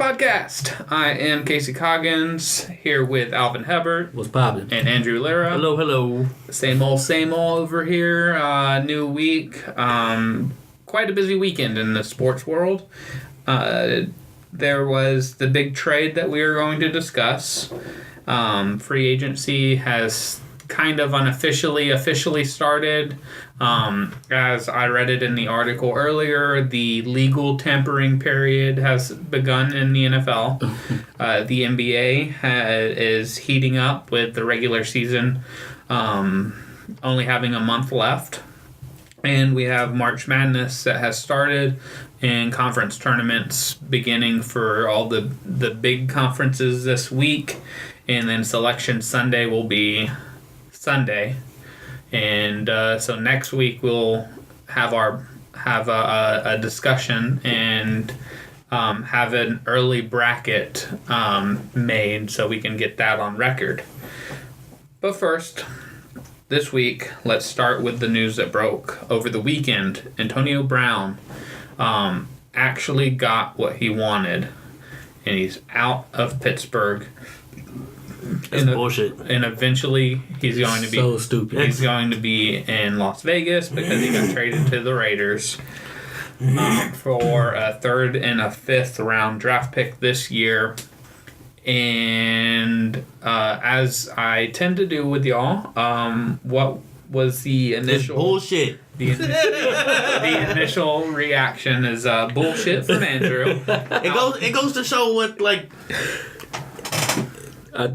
Podcast. I am Casey Coggins here with Alvin Hubbard. What's poppin'? And Andrew Lira. Hello. Same old over here. New week. Quite a busy weekend in the sports world. There was the big trade that we are going to discuss. Free agency has kind of officially started. As I read it in the article earlier, the legal tampering period has begun in the NFL. The NBA is heating up with the regular season only having a month left. And we have March Madness that has started and conference tournaments beginning for all the big conferences this week. And then Selection Sunday will be Sunday. And so next week we'll have a discussion and have an early bracket made so we can get that on record. But first, this week, let's start with the news that broke over the weekend. Antonio Brown actually got what he wanted, and he's out of Pittsburgh. That's bullshit. And eventually, he's going to be so stupid. He's going to be in Las Vegas because he got traded to the Raiders for a third and a fifth round draft pick this year. And as I tend to do with y'all, what was the initial bullshit? The initial reaction is bullshit from Andrew. It goes to show what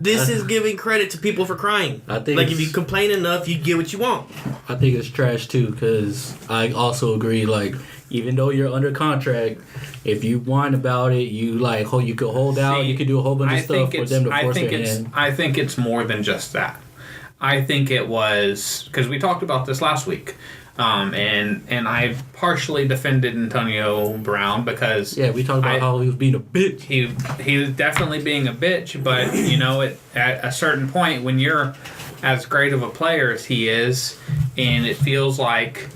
this is giving credit to people for crying. I think if you complain enough, you get what you want. I think it's trash too, because I also agree. Even though you're under contract, if you whine about it, you could hold out. You could do a whole bunch of stuff for them to force their hand. I think it's more than just that. I think it was because we talked about this last week. And I partially defended Antonio Brown because we talked about how he was being a bitch. He was definitely being a bitch, but at a certain point when you're as great of a player as he is, and it feels like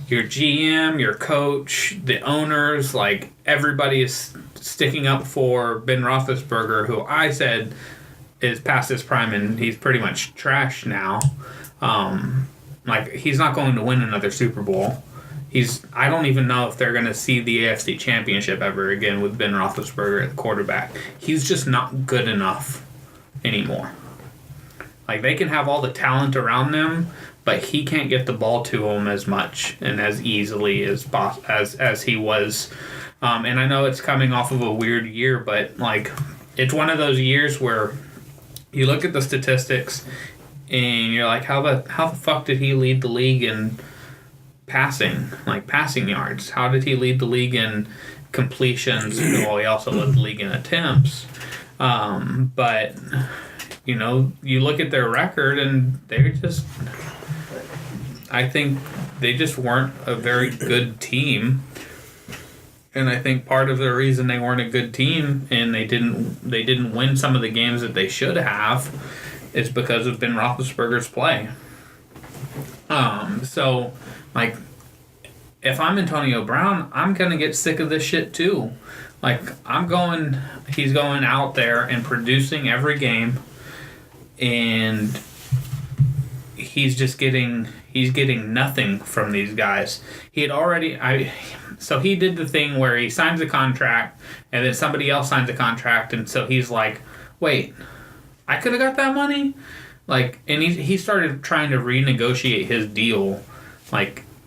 your GM, your coach, the owners, everybody is sticking up for Ben Roethlisberger, who I said is past his prime and he's pretty much trash now. He's not going to win another Super Bowl. I don't even know if they're going to see the AFC Championship ever again with Ben Roethlisberger at the quarterback. He's just not good enough anymore. They can have all the talent around them, but he can't get the ball to him as much and as easily as he was. And I know it's coming off of a weird year, but it's one of those years where you look at the statistics and you're like, how the fuck did he lead the league in passing yards? How did he lead the league in completions? Well, he also led the league in attempts. But, you look at their record and I think they just weren't a very good team. And I think part of the reason they weren't a good team and they didn't win some of the games that they should have is because of Ben Roethlisberger's play. So if I'm Antonio Brown, I'm going to get sick of this shit too. He's going out there and producing every game, and he's getting nothing from these guys. So he did the thing where he signs a contract, and then somebody else signs a contract, and so he's like, wait, I could have got that money? And he started trying to renegotiate his deal,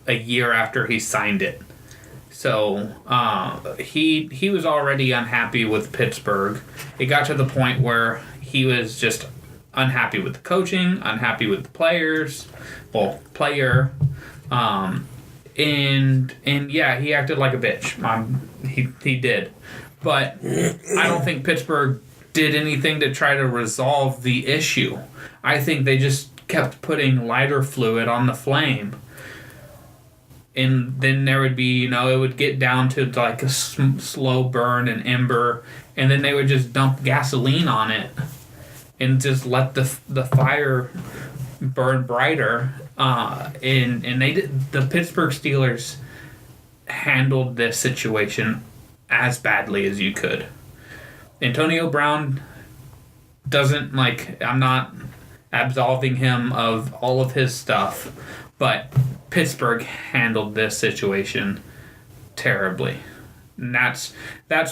a year after he signed it. So he was already unhappy with Pittsburgh. It got to the point where he was just unhappy with the coaching, unhappy with the players, player. And yeah, he acted like a bitch. He did. But I don't think Pittsburgh did anything to try to resolve the issue. I think they just kept putting lighter fluid on the flame. And then there would be, it would get down to a slow burn, an ember, and then they would just dump gasoline on it and just let the fire burn brighter. And the Pittsburgh Steelers handled this situation as badly as you could. Antonio Brown doesn't, like, I'm not absolving him of all of his stuff, but Pittsburgh handled this situation terribly. And that's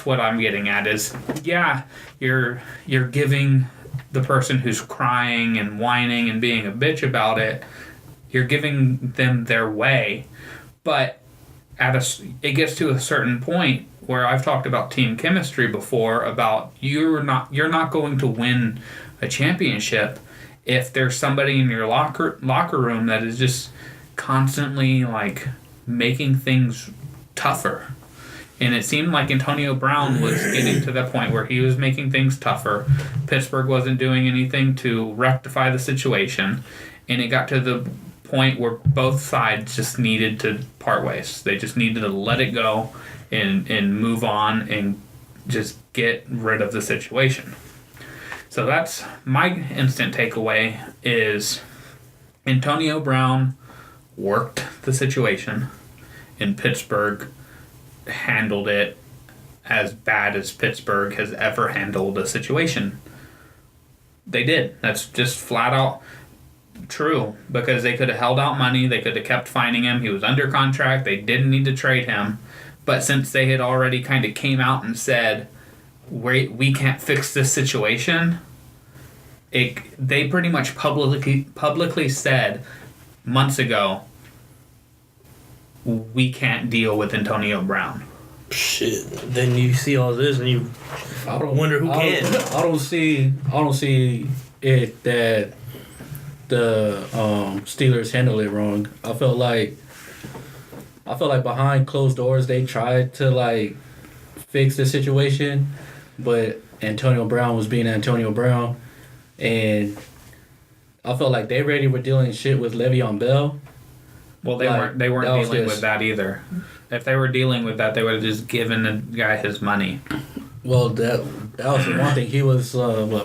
what I'm getting at is, yeah, you're giving the person who's crying and whining and being a bitch about it, you're giving them their way, but it gets to a certain point where I've talked about team chemistry before, about you're not going to win a championship if there's somebody in your locker room that is just constantly, like, making things tougher. And it seemed like Antonio Brown was getting to that point where he was making things tougher. Pittsburgh wasn't doing anything to rectify the situation, and it got to the point where both sides just needed to part ways. They just needed to let it go and move on and just get rid of the situation. So that's my instant takeaway is Antonio Brown worked the situation, and Pittsburgh handled it as bad as Pittsburgh has ever handled a situation. They did. That's just flat out true, because they could have held out money. They could have kept fining him. He was under contract. They didn't need to trade him. But since they had already kind of came out and said, we can't fix this situation, they pretty much publicly said months ago, we can't deal with Antonio Brown. Shit. Then you see all this and you wonder who can. I don't see it that the Steelers handled it wrong. I felt like behind closed doors they tried to, like, fix the situation, but Antonio Brown was being Antonio Brown, and I felt like they already were dealing shit with Le'Veon Bell. Well, they weren't dealing with that either. If they were dealing with that, they would have just given the guy his money. Well, that was the one thing. He was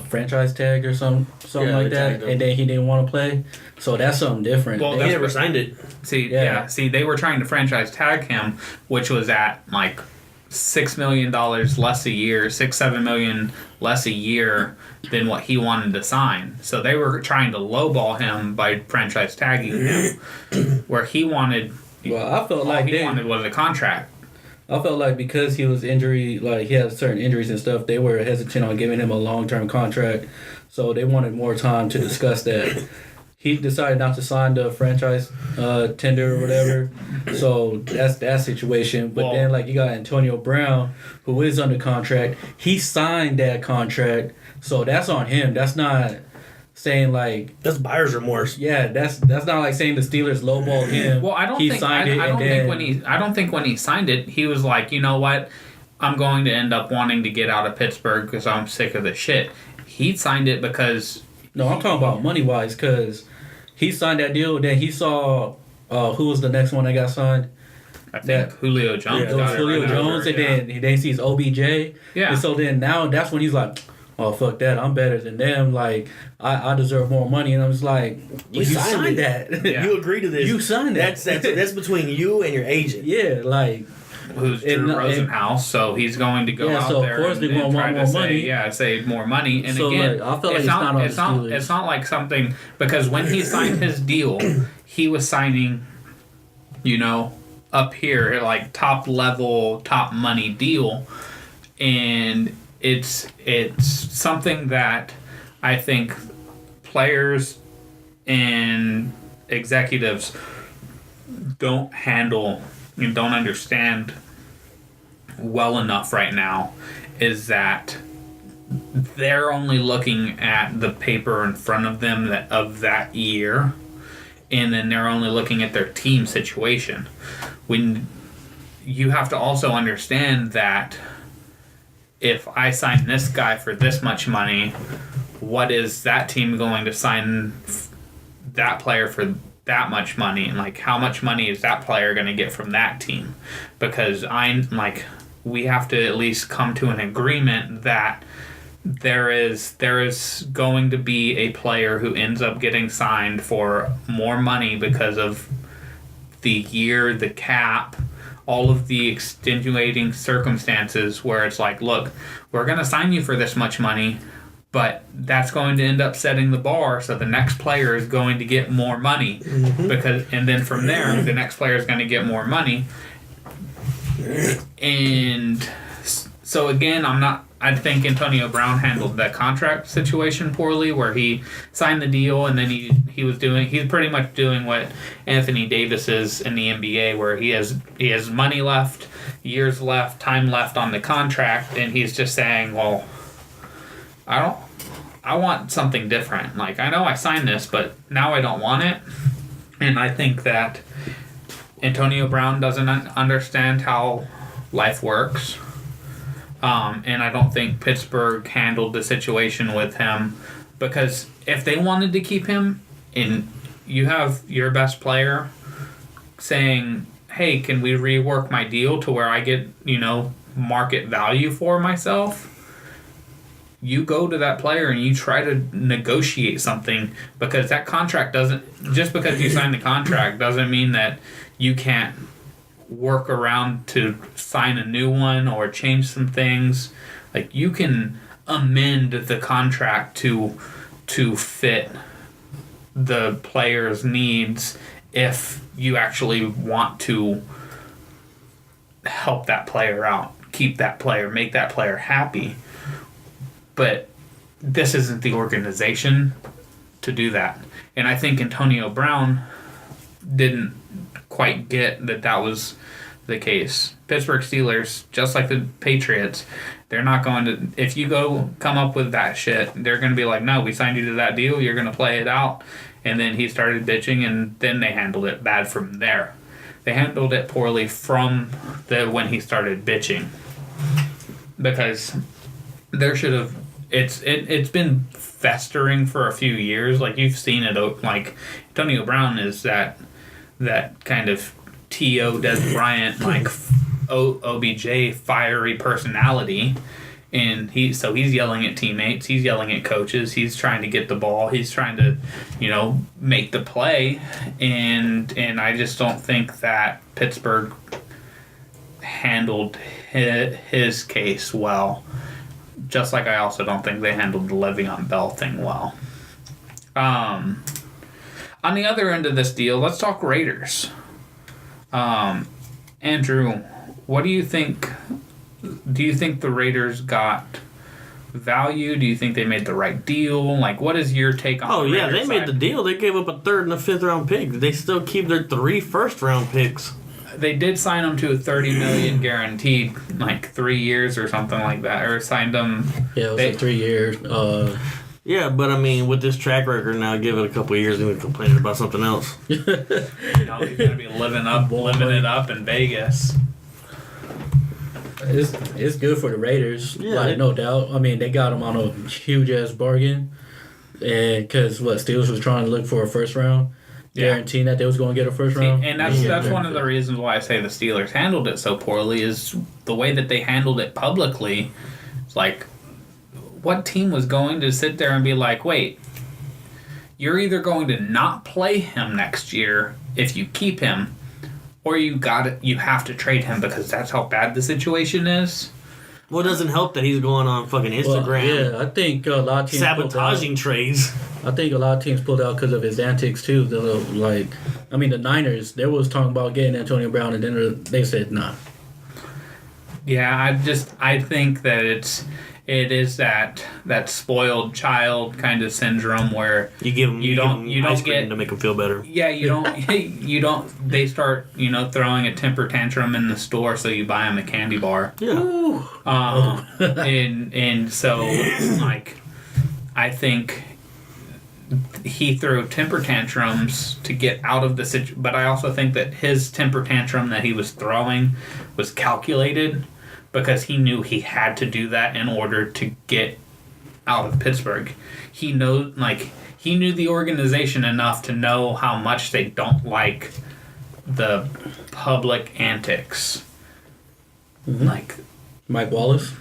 franchise tag or something like that, and then he didn't want to play. So that's something different. Well, they never signed it. See, they were trying to franchise tag him, which was at like $6 million less a year, $6-7 million less a year than what he wanted to sign. So they were trying to lowball him by franchise tagging him, where he wanted. Well, I felt like he wanted was a contract. I felt like because he was he had certain injuries and stuff, they were hesitant on giving him a long-term contract. So they wanted more time to discuss that. He decided not to sign the franchise tender or whatever. So that's that situation. But then, like, you got Antonio Brown, who is under contract. He signed that contract. So that's on him. That's not saying, like... That's buyer's remorse. Yeah, that's not like saying the Steelers lowballed him. Well, I don't think when he signed it, he was like, you know what? I'm going to end up wanting to get out of Pittsburgh because I'm sick of the shit. He signed it because... No, I'm talking about money-wise, because he signed that deal, then he saw who was the next one that got signed. I think Julio Jones. Yeah, it was Julio Jones, and then he sees OBJ. Yeah. And so then now that's when he's like, oh, fuck that, I'm better than them. Like, I deserve more money. And I was like, you signed that. Yeah. You agreed to this. You signed that. That's between you and your agent. Yeah, like... Who's Drew Rosenhaus, so he's going to go out so there of course and, they're going to want more money. Save more money. And so again, I feel like it's not like something, because when he signed his deal, he was signing, up here, like top level, top money deal, and it's something that I think players and executives don't handle. You don't understand well enough right now, is that they're only looking at the paper in front of them of that year, and then they're only looking at their team situation. When you have to also understand that if I sign this guy for this much money, what is that team going to sign that player for that much money, and like how much money is that player going to get from that team? Because we have to at least come to an agreement that there is going to be a player who ends up getting signed for more money because of the year, the cap, all of the extenuating circumstances where it's like, look, we're going to sign you for this much money, but that's going to end up setting the bar, so the next player is going to get more money. And then from there, the next player is going to get more money. And so again, I think Antonio Brown handled that contract situation poorly, where he signed the deal and then he's pretty much doing what Anthony Davis is in the NBA, where he has money left, years left, time left on the contract, and he's just saying, well, I want something different. Like, I know I signed this, but now I don't want it. And I think that Antonio Brown doesn't understand how life works. And I don't think Pittsburgh handled the situation with him, because if they wanted to keep him, and you have your best player saying, hey, can we rework my deal to where I get, market value for myself? You go to that player and you try to negotiate something, because that contract just because you signed the contract doesn't mean that you can't work around to sign a new one or change some things. Like, you can amend the contract to fit the player's needs if you actually want to help that player out, keep that player, make that player happy. But this isn't the organization to do that. And I think Antonio Brown didn't quite get that was the case. Pittsburgh Steelers, just like the Patriots, they're not going to, if you come up with that shit, they're going to be like, no, we signed you to that deal, you're going to play it out. And then he started bitching, and then they handled it bad from there. They handled it poorly from when he started bitching, because there should have, it's been festering for a few years. Like, you've seen it, like, Antonio Brown is that kind of T.O. Des Bryant, like, OBJ fiery personality, and he's yelling at teammates, he's yelling at coaches, he's trying to get the ball, he's trying to, make the play, and I just don't think that Pittsburgh handled his case well. Just like I also don't think they handled the Le'Veon Bell thing well. On the other end of this deal, let's talk Raiders. Andrew, what do you think? Do you think the Raiders got value? Do you think they made the right deal? Like, what is your take on the Raiders they made the deal. They gave up a 3rd and a 5th round pick. They still keep their 3 first-round picks. They did sign him to a $30 million guaranteed, like 3 years or something like that, or signed him. Yeah, it was 3 years. Yeah, but I mean, with this track record now, give it a couple of years and we're complaining about something else. He's gonna be living it up in Vegas. It's good for the Raiders, no doubt. I mean, they got him on a huge ass bargain, and because Steelers was trying to look for a first round. Guaranteeing that they was going to get a first round. And that's one of the reasons why I say the Steelers handled it so poorly, is the way that they handled it publicly. It's like, what team was going to sit there and be like, wait, you're either going to not play him next year if you keep him, or you have to trade him because that's how bad the situation is? Well, it doesn't help that he's going on fucking Instagram. I think a lot of teams sabotaging trades. I think a lot of teams pulled out because of his antics too. The Niners, they was talking about getting Antonio Brown, and then they said nah. Yeah, I think that it is that spoiled child kind of syndrome where you don't get to make them feel better. Yeah, you don't. They start throwing a temper tantrum in the store, so you buy them a candy bar. Yeah. And so like, I think he threw temper tantrums to get out of the situation, but I also think that his temper tantrum that he was throwing was calculated, because he knew he had to do that in order to get out of Pittsburgh. He knew the organization enough to know how much they don't like the public antics. Mm-hmm. Like Mike Wallace.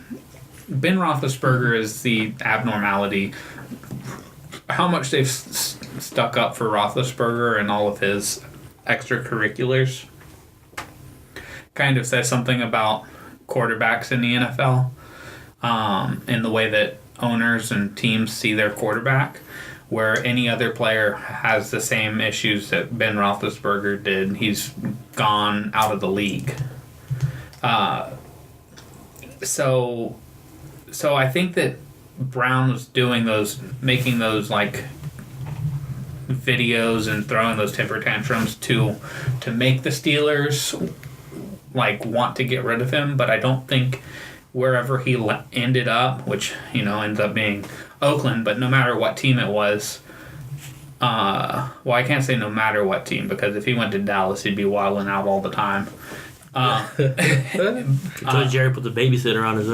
Ben Roethlisberger is the abnormality. How much they've stuck up for Roethlisberger and all of his extracurriculars kind of says something about quarterbacks in the NFL, in the way that owners and teams see their quarterback, where any other player has the same issues that Ben Roethlisberger did. He's gone out of the league. So I think that Brown was making those like videos and throwing those temper tantrums to make the Steelers like want to get rid of him, but I don't think wherever he ended up, which ends up being Oakland, but no matter what team it was, well, I can't say no matter what team, because if he went to Dallas, he'd be wilding out all the time. Until Jerry put the babysitter on his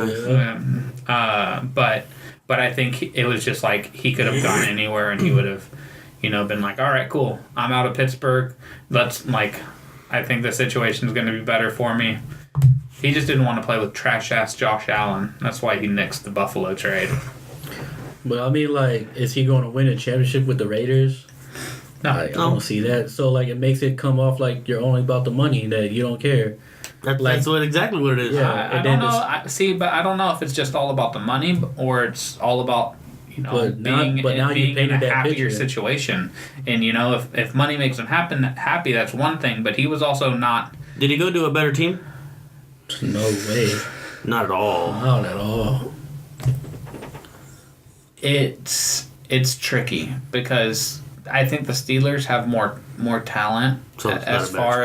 ass. But I think it was just like he could have gone anywhere and he would have, been like, all right, cool, I'm out of Pittsburgh. I think the situation's going to be better for me. He just didn't want to play with trash-ass Josh Allen. That's why he nixed the Buffalo trade. But I mean, is he going to win a championship with the Raiders? No, I don't see that. So, it makes it come off like you're only about the money, that you don't care. That's exactly what it is. Yeah, I don't know. But I don't know if it's just all about the money or it's all about being in a happier situation. And if money makes him happy, that's one thing. But he was also not. Did he go to a better team? No way. Not at all. Not at all. It's tricky because I think the Steelers have more talent as far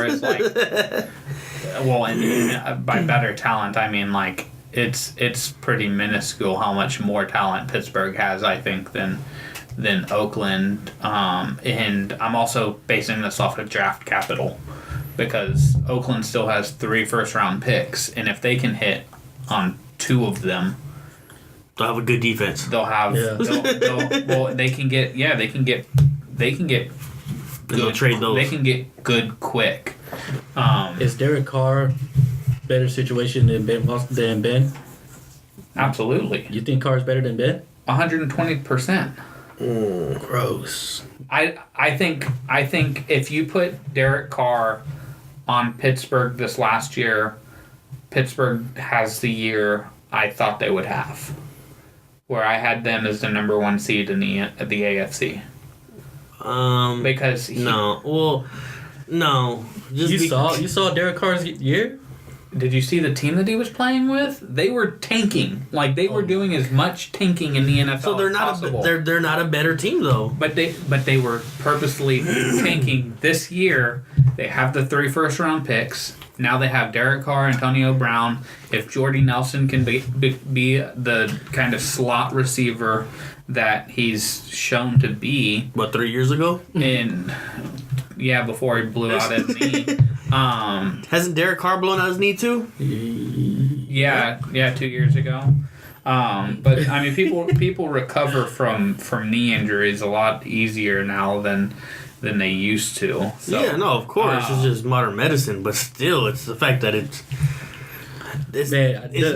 as like well, and by better talent I mean like it's pretty minuscule how much more talent Pittsburgh has, I think, than Oakland, and I'm also basing this off of draft capital because Oakland still has 3 first-round picks, and if they can hit on 2 of them, they'll have a good defense. They'll have. Yeah. They can get good. Trade those. They can get good quick. Is Derek Carr better situation than Ben? Absolutely. You think Carr's better than Ben? 120%. Gross. I think if you put Derek Carr on Pittsburgh this last year, Pittsburgh has the year I thought they would have, where I had them as the number 1 seed in the AFC. Because no. You saw Derek Carr's year? Did you see the team that he was playing with? They were tanking. They were doing as much tanking in the NFL so they're as not possible. They're not a better team though. But they were purposely tanking this year. They have the 3 first-round picks. Now they have Derek Carr, Antonio Brown. If Jordy Nelson can be the kind of slot receiver that he's shown to be. What, 3 years ago? Before he blew out his knee. Hasn't Derek Carr blown out his knee too? Yeah, 2 years ago. But I mean, people recover from knee injuries a lot easier now than they used to. So, yeah, no, of course, it's just modern medicine, but still, it's the fact that it's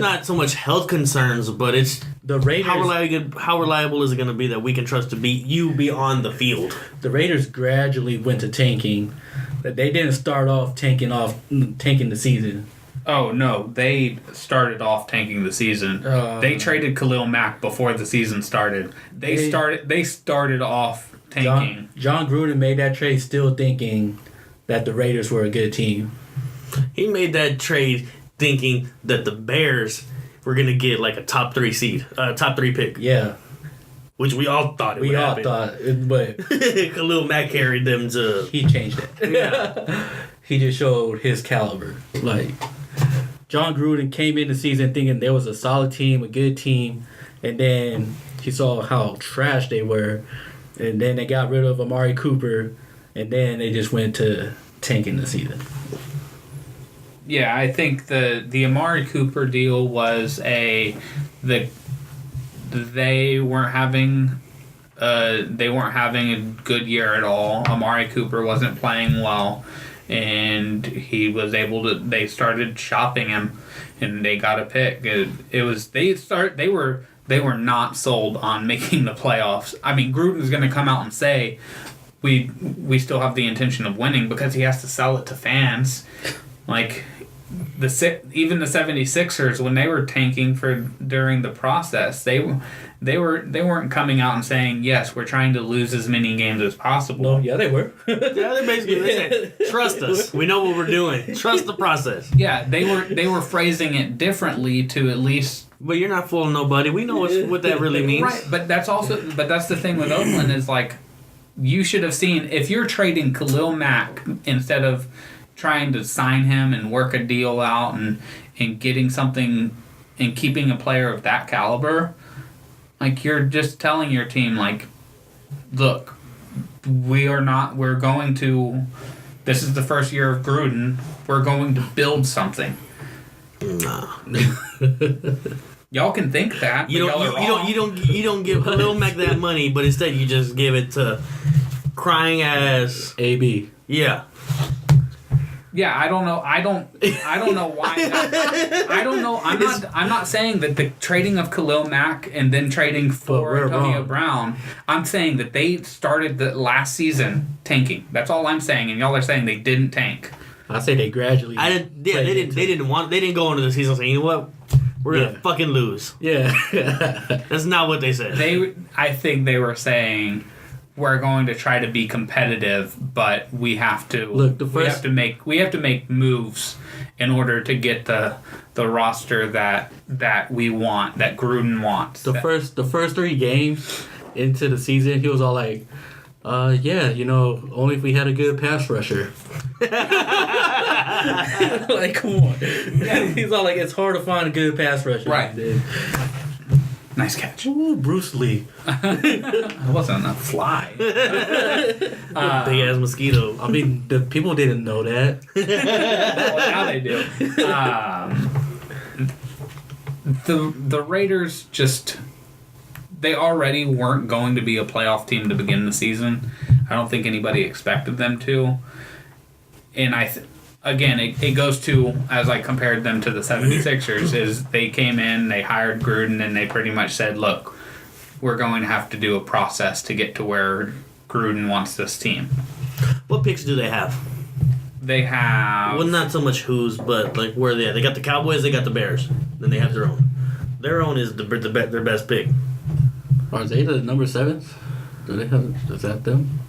not so much health concerns, but it's the Raiders. How reliable is it going to be that we can trust to be on the field? The Raiders gradually went to tanking. They didn't start off tanking the season. Oh no, they started off tanking the season. They traded Khalil Mack before the season started. They started off tanking. John Gruden made that trade still thinking that the Raiders were a good team. He made that trade thinking that the Bears were going to get like a top 3 pick. Yeah. Which we all thought would happen. We all thought, but Khalil Mack carried them to... He changed it. Yeah. He just showed his caliber. John Gruden came in the season thinking there was a solid team, a good team, and then he saw how trash they were, and then they got rid of Amari Cooper, and then they just went to tanking the season. Yeah, I think the Amari Cooper deal was they weren't having a good year at all. Amari Cooper wasn't playing well, and he was able to. They started shopping him, and they got a pick. They were not sold on making the playoffs. I mean, Gruden's going to come out and say we still have the intention of winning because he has to sell it to fans. Like even the 76ers, when they were tanking during the process, they weren't coming out and saying, yes, we're trying to lose as many games as possible. No, yeah, they were. Yeah, they basically they said, trust us. We know what we're doing. Trust the process. Yeah, they were phrasing it differently to at least. But you're not fooling nobody. We know what that really means. Right, but that's the thing with Oakland is like, you should have seen if you're trading Khalil Mack instead of trying to sign him and work a deal out and getting something and keeping a player of that caliber, like you're just telling your team like, look, we're going to, this is the first year of Gruden, we're going to build something. Nah. Y'all can think that. You don't give Khalil Mack that money, but instead you just give it to crying ass AB. Yeah. Yeah, I don't know. I don't know why. I don't know. I'm not saying that the trading of Khalil Mack and then trading for Antonio Brown. I'm saying that they started the last season tanking. That's all I'm saying, and y'all are saying they didn't tank. I say they gradually. They didn't go into the season saying, you know what, we're gonna fucking lose. Yeah. That's not what they said. I think they were saying, we're going to try to be competitive, but we have to we have to make moves in order to get the roster that we want, that Gruden wants. The first 3 games into the season, he was all like, yeah, only if we had a good pass rusher. Like, come on. He's all like, it's hard to find a good pass rusher. Right. Nice catch. Ooh, Bruce Lee. It wasn't a fly. Big ass mosquito. I mean, the people didn't know that. Well, now they do. The Raiders just, they already weren't going to be a playoff team to begin the season. I don't think anybody expected them to. And again, it goes to, as I compared them to the 76ers, is they came in, they hired Gruden, and they pretty much said, look, we're going to have to do a process to get to where Gruden wants this team. What picks do they have? They have... Well, not so much who's, but like where are they at? They got the Cowboys, they got the Bears. Then they have their own. Their own is their best pick. Are they the number 7s? Is that them?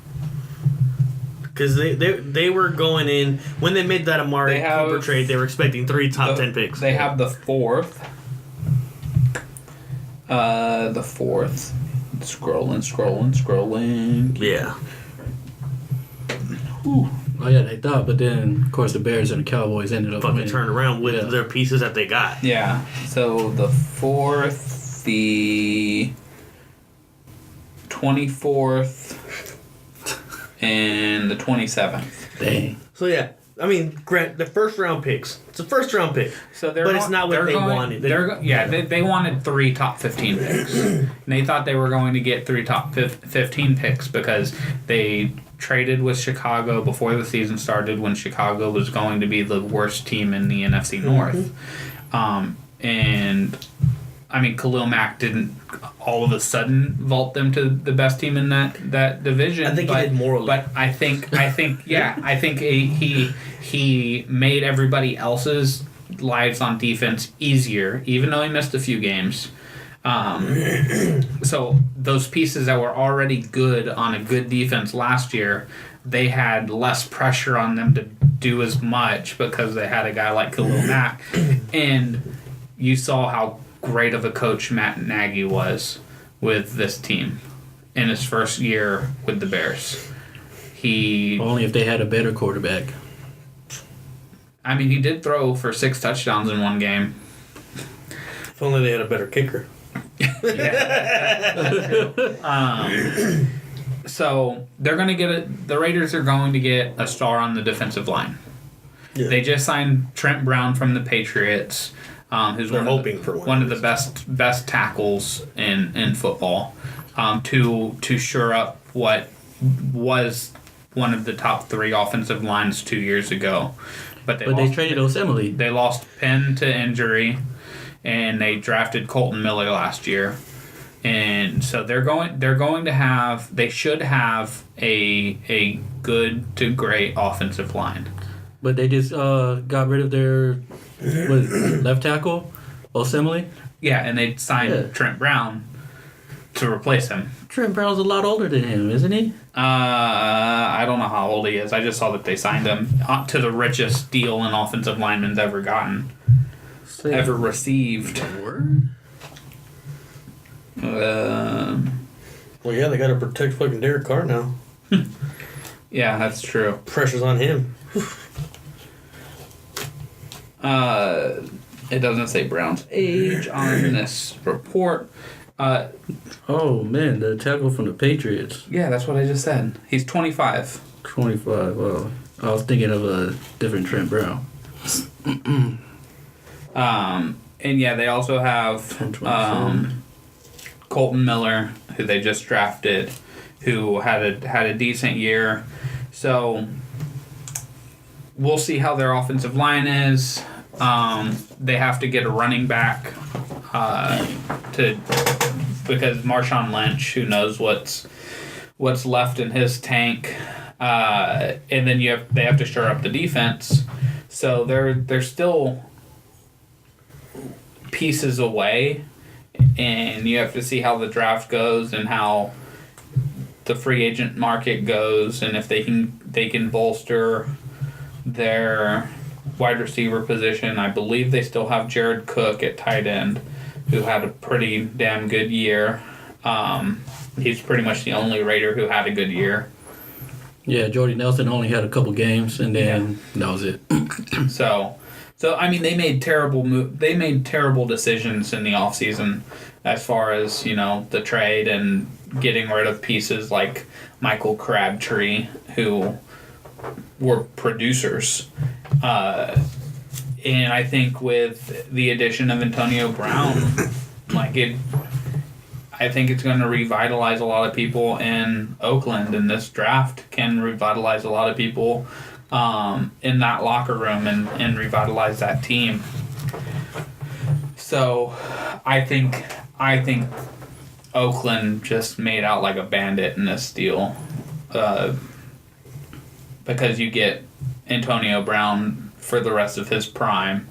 Because they were going in, when they made that Amari Cooper trade, they were expecting 3 top 10 picks. They have the 4th. Scrolling. Yeah. Ooh. Oh, yeah, they thought, but then, of course, the Bears and the Cowboys ended up fucking turned around with their pieces that they got. Yeah. So the 4th, the 24th, and the 27th. Dang. So, yeah. I mean, Grant, the first round picks. It's a first round pick. So it's not what they wanted. They wanted 3 top 15 picks. And they thought they were going to get 3 top 15 picks because they traded with Chicago before the season started when Chicago was going to be the worst team in the NFC North. And I mean, Khalil Mack didn't all of a sudden vault them to the best team in that division. I think he did morally. But I think he made everybody else's lives on defense easier, even though he missed a few games. So those pieces that were already good on a good defense last year, they had less pressure on them to do as much because they had a guy like Khalil Mack. And you saw how great of a coach Matt Nagy was with this team in his first year with the Bears. Only if they had a better quarterback. I mean, he did throw for 6 touchdowns in one game. If only they had a better kicker. So they're going to get the Raiders are going to get a star on the defensive line. Yeah. They just signed Trent Brown from the Patriots, who's one of the best tackles in football, to shore up what was one of the top 3 offensive lines 2 years ago. But they traded Osemele. They lost Penn to injury, and they drafted Colton Miller last year. And so they should have a good to great offensive line. But they just got rid of their left tackle, Osemele. Yeah, and they signed Trent Brown to replace him. Trent Brown's a lot older than him, isn't he? I don't know how old he is. I just saw that they signed him to the richest deal an offensive lineman's ever gotten, ever received. Word? Well, yeah, they got to protect fucking Derek Carr now. Yeah, that's true. Pressure's on him. It doesn't say Brown's age on this report. Oh, man, the tackle from the Patriots. Yeah, that's what I just said. He's 25. 25, well, I was thinking of a different Trent Brown. And yeah, they also have Colton Miller, who they just drafted, who had a decent year. So we'll see how their offensive line is. They have to get a running back because Marshawn Lynch, who knows what's left in his tank, and then they have to shore up the defense. So they're still pieces away, and you have to see how the draft goes and how the free agent market goes, and if they can bolster their wide receiver position. I believe they still have Jared Cook at tight end, who had a pretty damn good year. He's pretty much the only Raider who had a good year. Yeah, Jordy Nelson only had a couple games, and then that was it. So I mean, they made terrible decisions in the offseason as far as, the trade and getting rid of pieces like Michael Crabtree, who were producers. And I think with the addition of Antonio Brown, I think it's going to revitalize a lot of people in Oakland, and this draft can revitalize a lot of people in that locker room and revitalize that team. So I think Oakland just made out like a bandit in this deal, because you get Antonio Brown for the rest of his prime,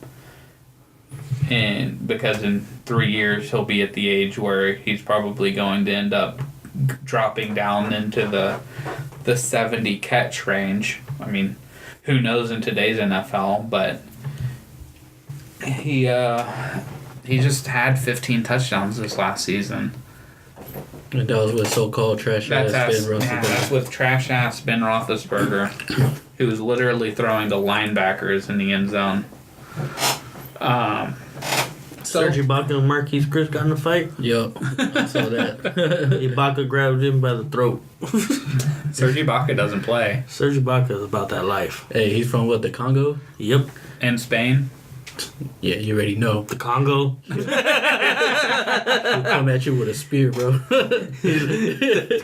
and because in 3 years he'll be at the age where he's probably going to end up dropping down into the 70 catch range. I mean, who knows in today's NFL, but he just had 15 touchdowns this last season. And that was with so-called trash-ass Ben Roethlisberger. Yeah, that's with trash-ass Ben Roethlisberger, who was literally throwing to linebackers in the end zone. Serge Ibaka and Marquise Chris got in a fight. Yup, I saw that. Ibaka grabbed him by the throat. Serge Ibaka doesn't play. Serge Ibaka is about that life. Hey, he's from what, the Congo? Yep. In Spain? Yeah, you already know. The Congo. He'll come at you with a spear, bro.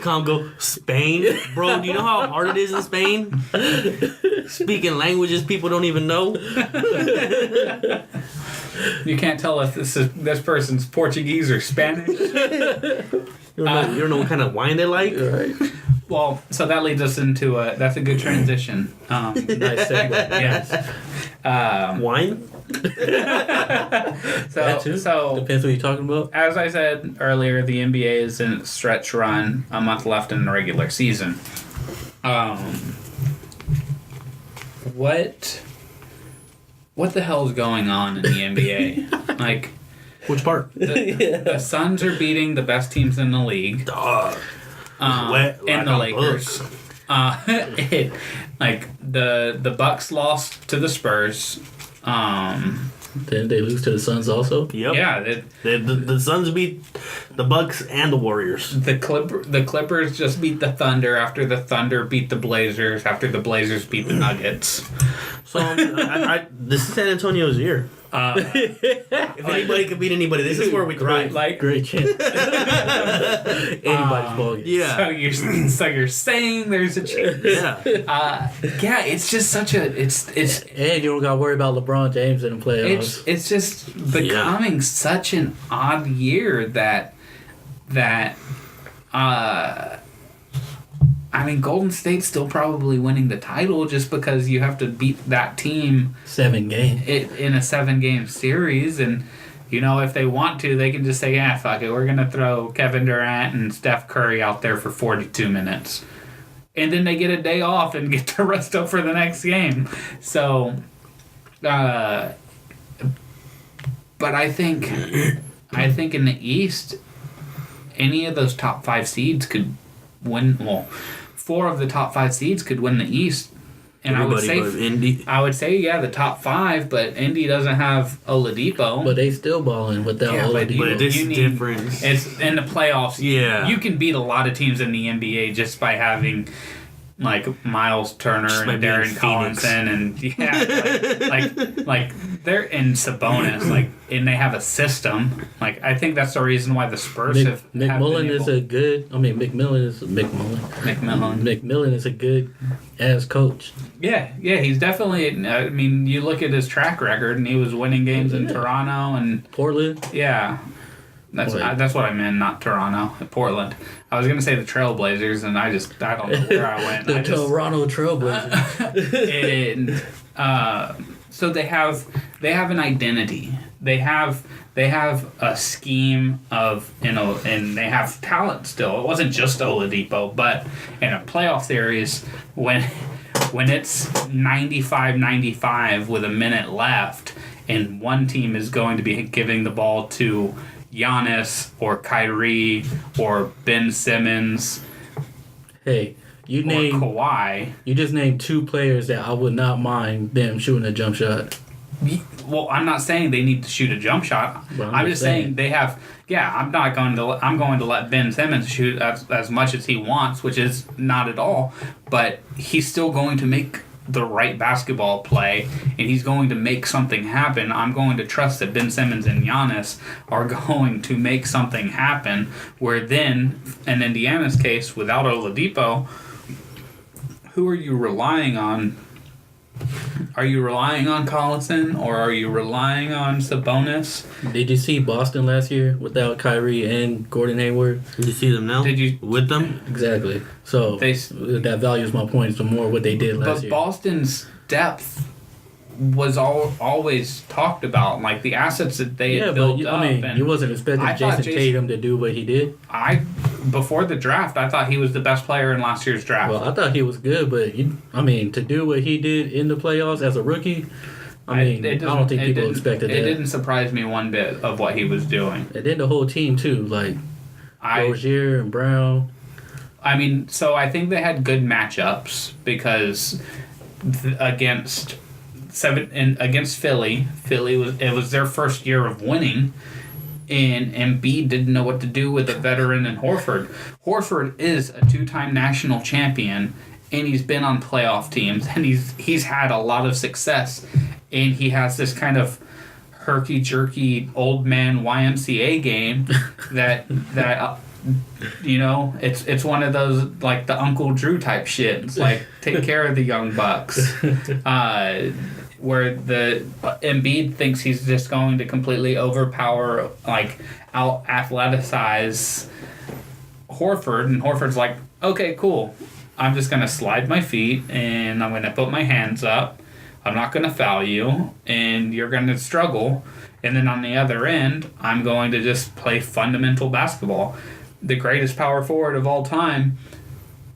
Congo. Spain. Bro, do you know how hard it is in Spain? Speaking languages people don't even know. You can't tell if this person's Portuguese or Spanish. You don't know what kind of wine they like? Right. Well, so that leads us into that's a good transition. Nice segue. Yes. Wine? That too? So depends what you're talking about. As I said earlier, the NBA is in its stretch run, a month left in the regular season. What the hell is going on in the NBA? Like, Which part? the Suns are beating the best teams in the league. Wet And the Lakers. The Bucks lost to the Spurs. Didn't they lose to the Suns also? Yep. Yeah, The Suns beat the Bucks and the Warriors. the Clippers just beat the Thunder after the Thunder beat the Blazers after the Blazers beat the Nuggets. So this is San Antonio's year. If anybody could beat anybody, this is where we cry. Great chance. Anybody's ball game. Yeah. So you're saying there's a chance? Yeah. It's just such a it's And you don't got to worry about LeBron James in the playoffs. it's just becoming such an odd year that I mean, Golden State's still probably winning the title just because you have to beat that team 7 games in a 7-game series. And, you know, if they want to, they can just say, yeah, fuck it. We're going to throw Kevin Durant and Steph Curry out there for 42 minutes. And then they get a day off and get to rest up for the next game. So, but I think in the East, any of those top 5 seeds could win. Well, 4 of the top 5 seeds could win the East, and Everybody but Indy. I would say yeah, the top 5, but Indy doesn't have Oladipo. but they still balling without Oladipo. But this difference. It's in the playoffs. Yeah. You can beat a lot of teams in the NBA just by having like Miles Turner Just by and being Darren Phoenix. Collinson and like they're in Sabonis, like, and they have a system. Like, I think that's the reason why the Spurs have McMillan been is able- a good. I mean, McMillan is a good ass coach. Yeah, he's definitely. I mean, you look at his track record, and he was winning games in Toronto and Portland. yeah. That's what I meant, not Toronto, Portland. I was gonna say the Trailblazers, and I don't know where I went. The Toronto Trailblazers. And so they have an identity. They have a scheme of, you know, and they have talent still. It wasn't just Oladipo, but in a playoff series when it's 95-95 with a minute left, and one team is going to be giving the ball to Giannis or Kyrie or Ben Simmons Hey, or Kawhi. You just named 2 players that I would not mind them shooting a jump shot. Well, I'm not saying they need to shoot a jump shot. Well, I'm just saying they have. Yeah, I'm going to let Ben Simmons shoot as much as he wants, which is not at all. But he's still going to make the right basketball play, and he's going to make something happen. I'm going to trust that Ben Simmons and Giannis are going to make something happen, where then, in Indiana's case, without Oladipo, who are you relying on? Are you relying on Collison, or are you relying on Sabonis? Did you see Boston last year without Kyrie and Gordon Hayward? Did you see them now? Did you with them? Exactly. So that values my point. So more what they did last year. But Boston's depth was always talked about, like the assets that they had built up. I mean, you wasn't expecting Jason Tatum to do what he did. Before the draft, I thought he was the best player in last year's draft. Well, I thought he was good, but to do what he did in the playoffs as a rookie, I don't think people expected that. It didn't surprise me one bit of what he was doing. And then the whole team too, like Rozier and Brown. I mean, so I think they had good matchups because against Philly was their first year of winning, and Embiid didn't know what to do with a veteran in Horford. Horford is a 2-time national champion, and he's been on playoff teams, and he's had a lot of success, and he has this kind of herky-jerky old man YMCA game that you know, it's one of those like the Uncle Drew type shit. It's like take care of the young bucks. Where the Embiid thinks he's just going to completely overpower, like out athleticize Horford, and Horford's like, okay, cool. I'm just gonna slide my feet and I'm gonna put my hands up. I'm not gonna foul you, and you're gonna struggle. And then on the other end, I'm going to just play fundamental basketball. The greatest power forward of all time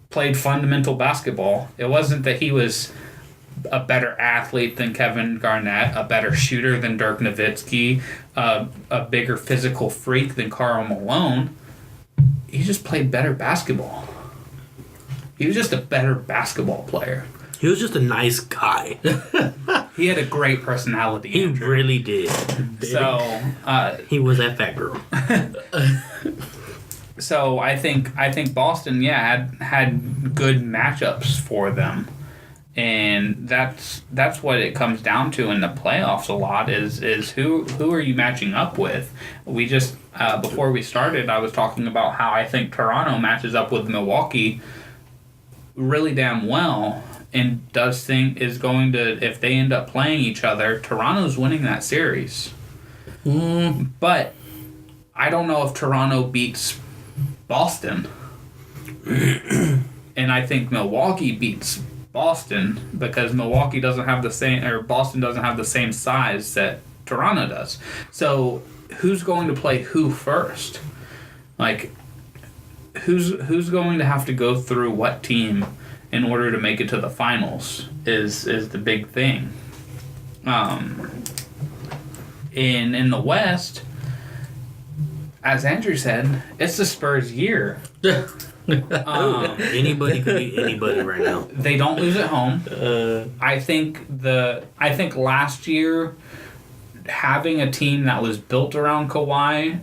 played fundamental basketball. It wasn't that he was a better athlete than Kevin Garnett, a better shooter than Dirk Nowitzki, a bigger physical freak than Karl Malone. He just played better basketball. He was just a better basketball player. He was just a nice guy. He had a great personality. He Andrew. really did. So he was that fat girl. So I think Boston, had good matchups for them, and that's what it comes down to in the playoffs a lot is who are you matching up with? We just before we started, I was talking about how I think Toronto matches up with Milwaukee really damn well, and is going to, if they end up playing each other, Toronto's winning that series. But I don't know if Toronto beats Boston. And I think Milwaukee beats Boston because Milwaukee doesn't have the same, or Boston doesn't have the same size that Toronto does. So who's going to play who first? Like, who's going to have to go through what team in order to make it to the finals is the big thing. In the West, as Andrew said, it's the Spurs' year. Anybody could beat anybody right now. They don't lose at home. I think last year, having a team that was built around Kawhi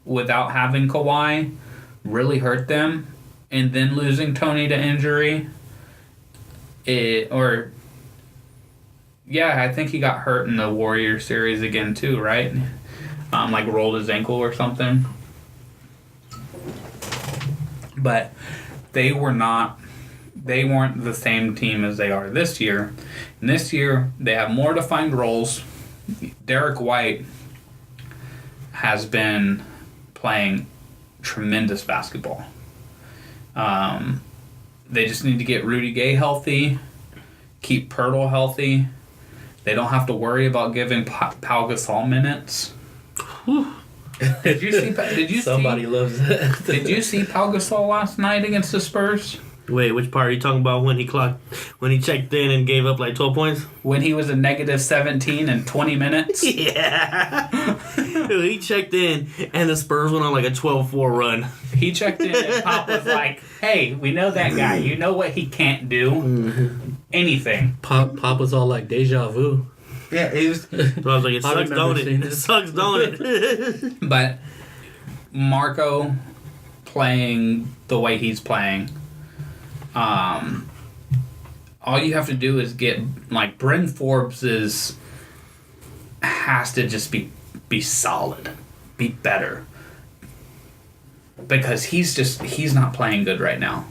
without having Kawhi really hurt them, and then losing Tony to injury. I think he got hurt in the Warriors series again too, right? Like rolled his ankle or something. But they weren't the same team as they are this year. And this year, they have more defined roles. Derek White has been playing tremendous basketball. They just need to get Rudy Gay healthy, keep Pirtle healthy. They don't have to worry about giving Pau Gasol minutes. Did you see? Somebody loves that. Did you see Pau Gasol last night against the Spurs? Wait, which part are you talking about? When he checked in and gave up like 12 points? When he was a negative 17 in 20 minutes? Yeah. Dude, he checked in and the Spurs went on like a 12-4 run. He checked in and Pop was like, hey, we know that guy. You know what he can't do? Mm-hmm. Anything. Pop was all like deja vu. Yeah, it was. So I was like, it sucks, don't it? It sucks, don't it? But Marco playing the way he's playing, all you have to do is get, like, Bryn Forbes has to just be solid, be better, because he's not playing good right now.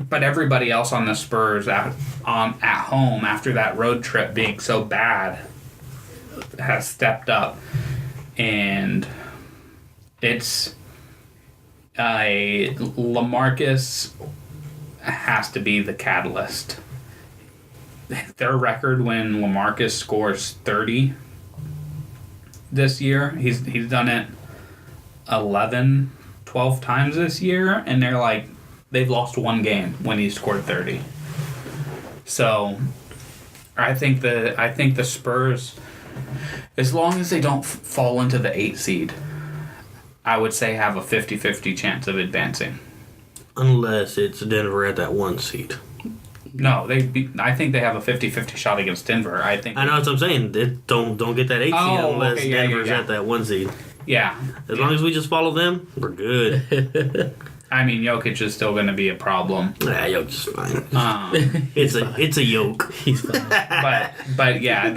But everybody else on the Spurs at home after that road trip being so bad has stepped up, and it's LaMarcus has to be the catalyst. Their record when LaMarcus scores 30 this year, he's done it 11, 12 times this year, and they've lost one game when he scored 30. So I think the Spurs, as long as they don't fall into the 8 seed, I would say have a 50-50 chance of advancing. Unless it's Denver at that 1 seed. No, I think they have a 50-50 shot against Denver. I know what I'm saying. Don't get that 8 seed unless Denver's at that 1 seed. Yeah. As long as we just follow them, we're good. I mean, Jokic is still going to be a problem. Yeah, Jokic's fine. It's a yoke. He's fine. but yeah,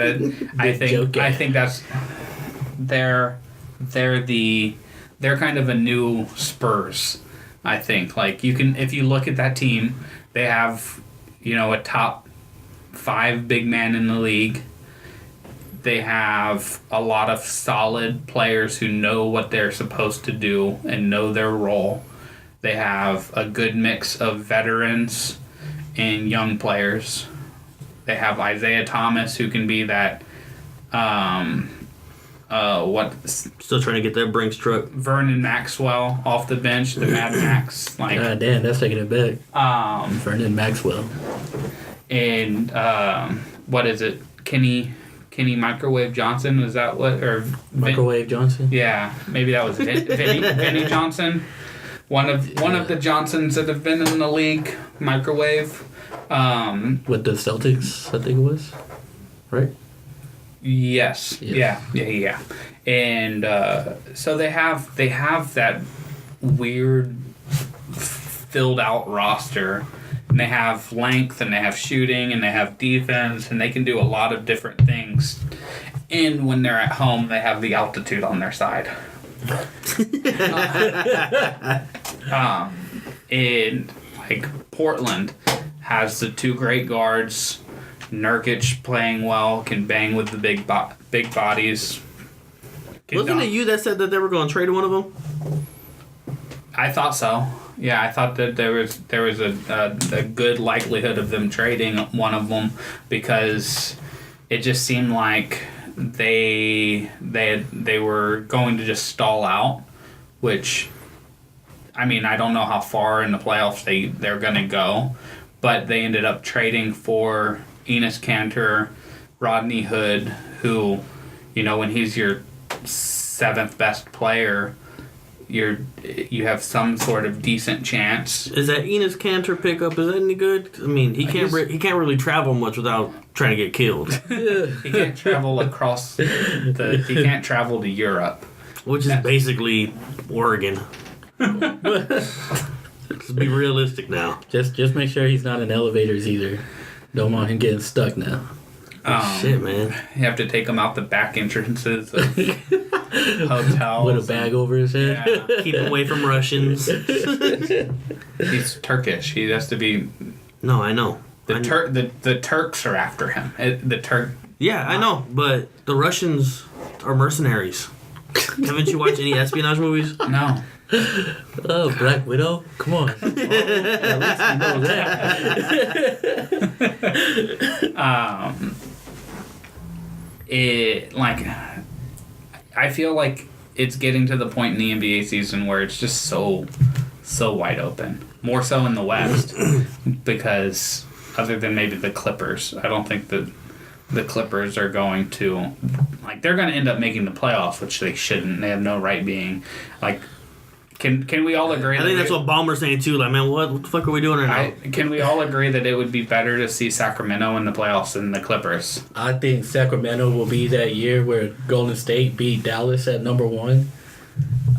I think that's they're kind of a new Spurs. I think, like, if you look at that team, they have, a top 5 big man in the league. They have a lot of solid players who know what they're supposed to do and know their role. They have a good mix of veterans and young players. They have Isaiah Thomas, who can be that Still trying to get that Brinks truck. Vernon Maxwell off the bench, the Mad Max. God damn, that's taking it back. Vernon Maxwell. And what is it? Kenny Microwave Johnson? Was that what? Or Microwave Johnson? Yeah, maybe that was Vinny Johnson. One of the Johnsons that have been in the league. Microwave. With the Celtics, I think it was. Right? Yes. Yeah. And so they have that weird filled out roster, and they have length, and they have shooting, and they have defense, and they can do a lot of different things. And when they're at home, they have the altitude on their side. And like Portland has the 2 great guards. Nurkic playing well, can bang with the big bodies. Wasn't it you that said that they were going to trade one of them? I thought so. Yeah, I thought that there was a good likelihood of them trading one of them because it just seemed like they were going to just stall out, which, I mean, I don't know how far in the playoffs they're going to go, but they ended up trading for Enes Kanter, Rodney Hood, who, you know, when he's your 7th best player, you have some sort of decent chance. Is that Enes Kanter pickup? Is that any good? I mean, he can't really travel much without trying to get killed. He can't travel across he can't travel to Europe, Which is basically Oregon. Let's be realistic now. Just make sure he's not in elevators either. Don't want him getting stuck now. Shit, man. You have to take him out the back entrances of hotels. With a bag over his head. Yeah. Keep him away from Russians. He's Turkish. He has to be. No, I know. The Turks are after him. Yeah, I know, but the Russians are mercenaries. Haven't you watched any espionage movies? No. Oh, Black Widow? Come on. Well, at least you know that. I feel like it's getting to the point in the NBA season where it's just so wide open. More so in the West, because other than maybe the Clippers, I don't think that the Clippers are going to, they're going to end up making the playoffs, which they shouldn't. They have no right being, Can we all agree? I think that's what Ballmer's saying too. Like, man, what the fuck are we doing right now? Can we all agree that it would be better to see Sacramento in the playoffs than the Clippers? I think Sacramento will be that year where Golden State beat Dallas at number 1.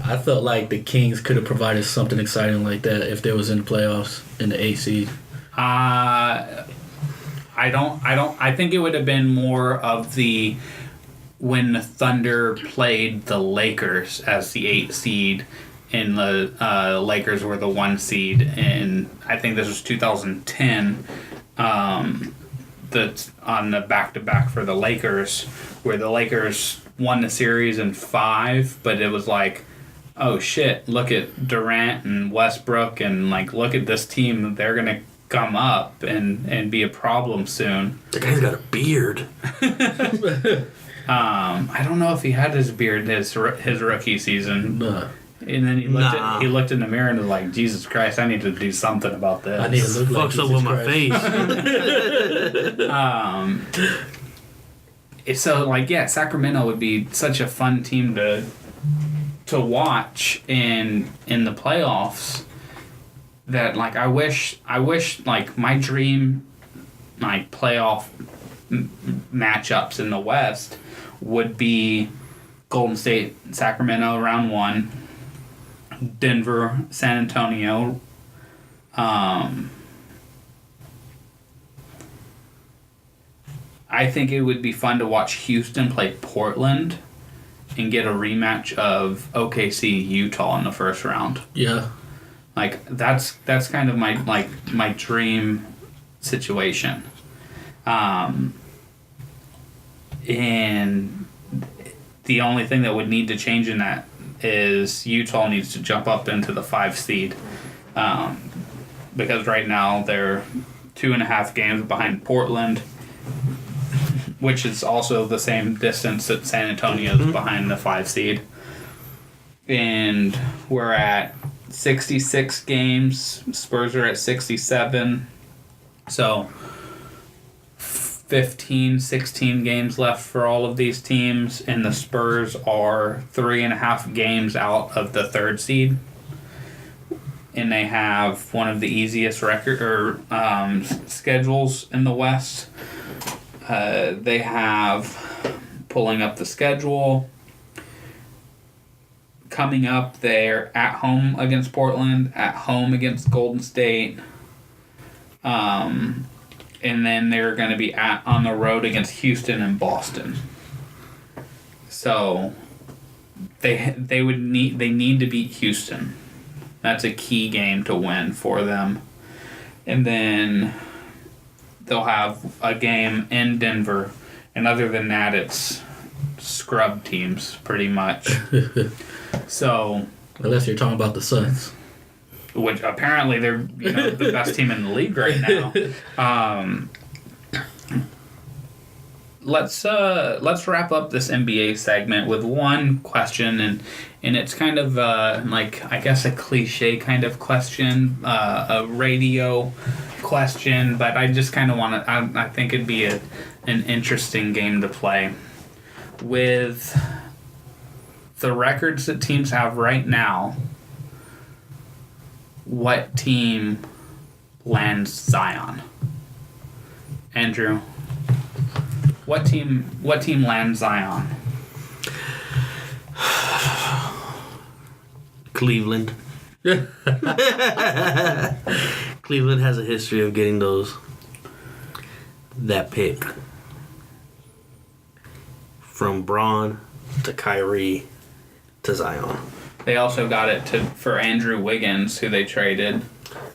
I felt like the Kings could have provided something exciting like that if they was in the playoffs in the 8th seed. I think it would have been more of when the Thunder played the Lakers as the 8th seed. And the Lakers were the 1 seed, and I think this was 2010. That's on the back-to-back for the Lakers, where the Lakers won the series in 5, but it was like, oh shit! Look at Durant and Westbrook, and look at this team. They're gonna come up and be a problem soon. The guy's got a beard. I don't know if he had his beard his rookie season. Nah. And then he looked in the mirror and was like, Jesus Christ, I need to do something about this. I need to look like Fucks up with my face. So, Sacramento would be such a fun team to watch in the playoffs that, I wish my dream, playoff matchups in the West would be Golden State, Sacramento, round 1. Denver, San Antonio. I think it would be fun to watch Houston play Portland and get a rematch of OKC Utah in the first round. Yeah. That's kind of my dream situation. And the only thing that would need to change in that is Utah needs to jump up into the 5 seed, because right now they're 2.5 games behind Portland, which is also the same distance that San Antonio is behind the 5 seed. And we're at 66 games. Spurs are at 67. So 16 games left for all of these teams, and the Spurs are 3.5 games out of the 3rd seed, and they have one of the easiest schedules in the West. They have, pulling up the schedule, coming up, they're at home against Portland, at home against Golden State, and then they're going to be on the road against Houston and Boston. So they need to beat Houston. That's a key game to win for them. And then they'll have a game in Denver, and other than that, it's scrub teams pretty much. So unless you're talking about the Suns. which apparently they're the best team in the league right now. Let's wrap up this NBA segment with one question, and it's kind of like, I guess, a cliche kind of question, a radio question, but I just kind of want to. I think it'd be an interesting game to play with the records that teams have right now. What team lands Zion? Andrew, what team lands Zion? Cleveland. Cleveland has a history of getting that pick. From Braun to Kyrie to Zion. They also got it for Andrew Wiggins, who they traded.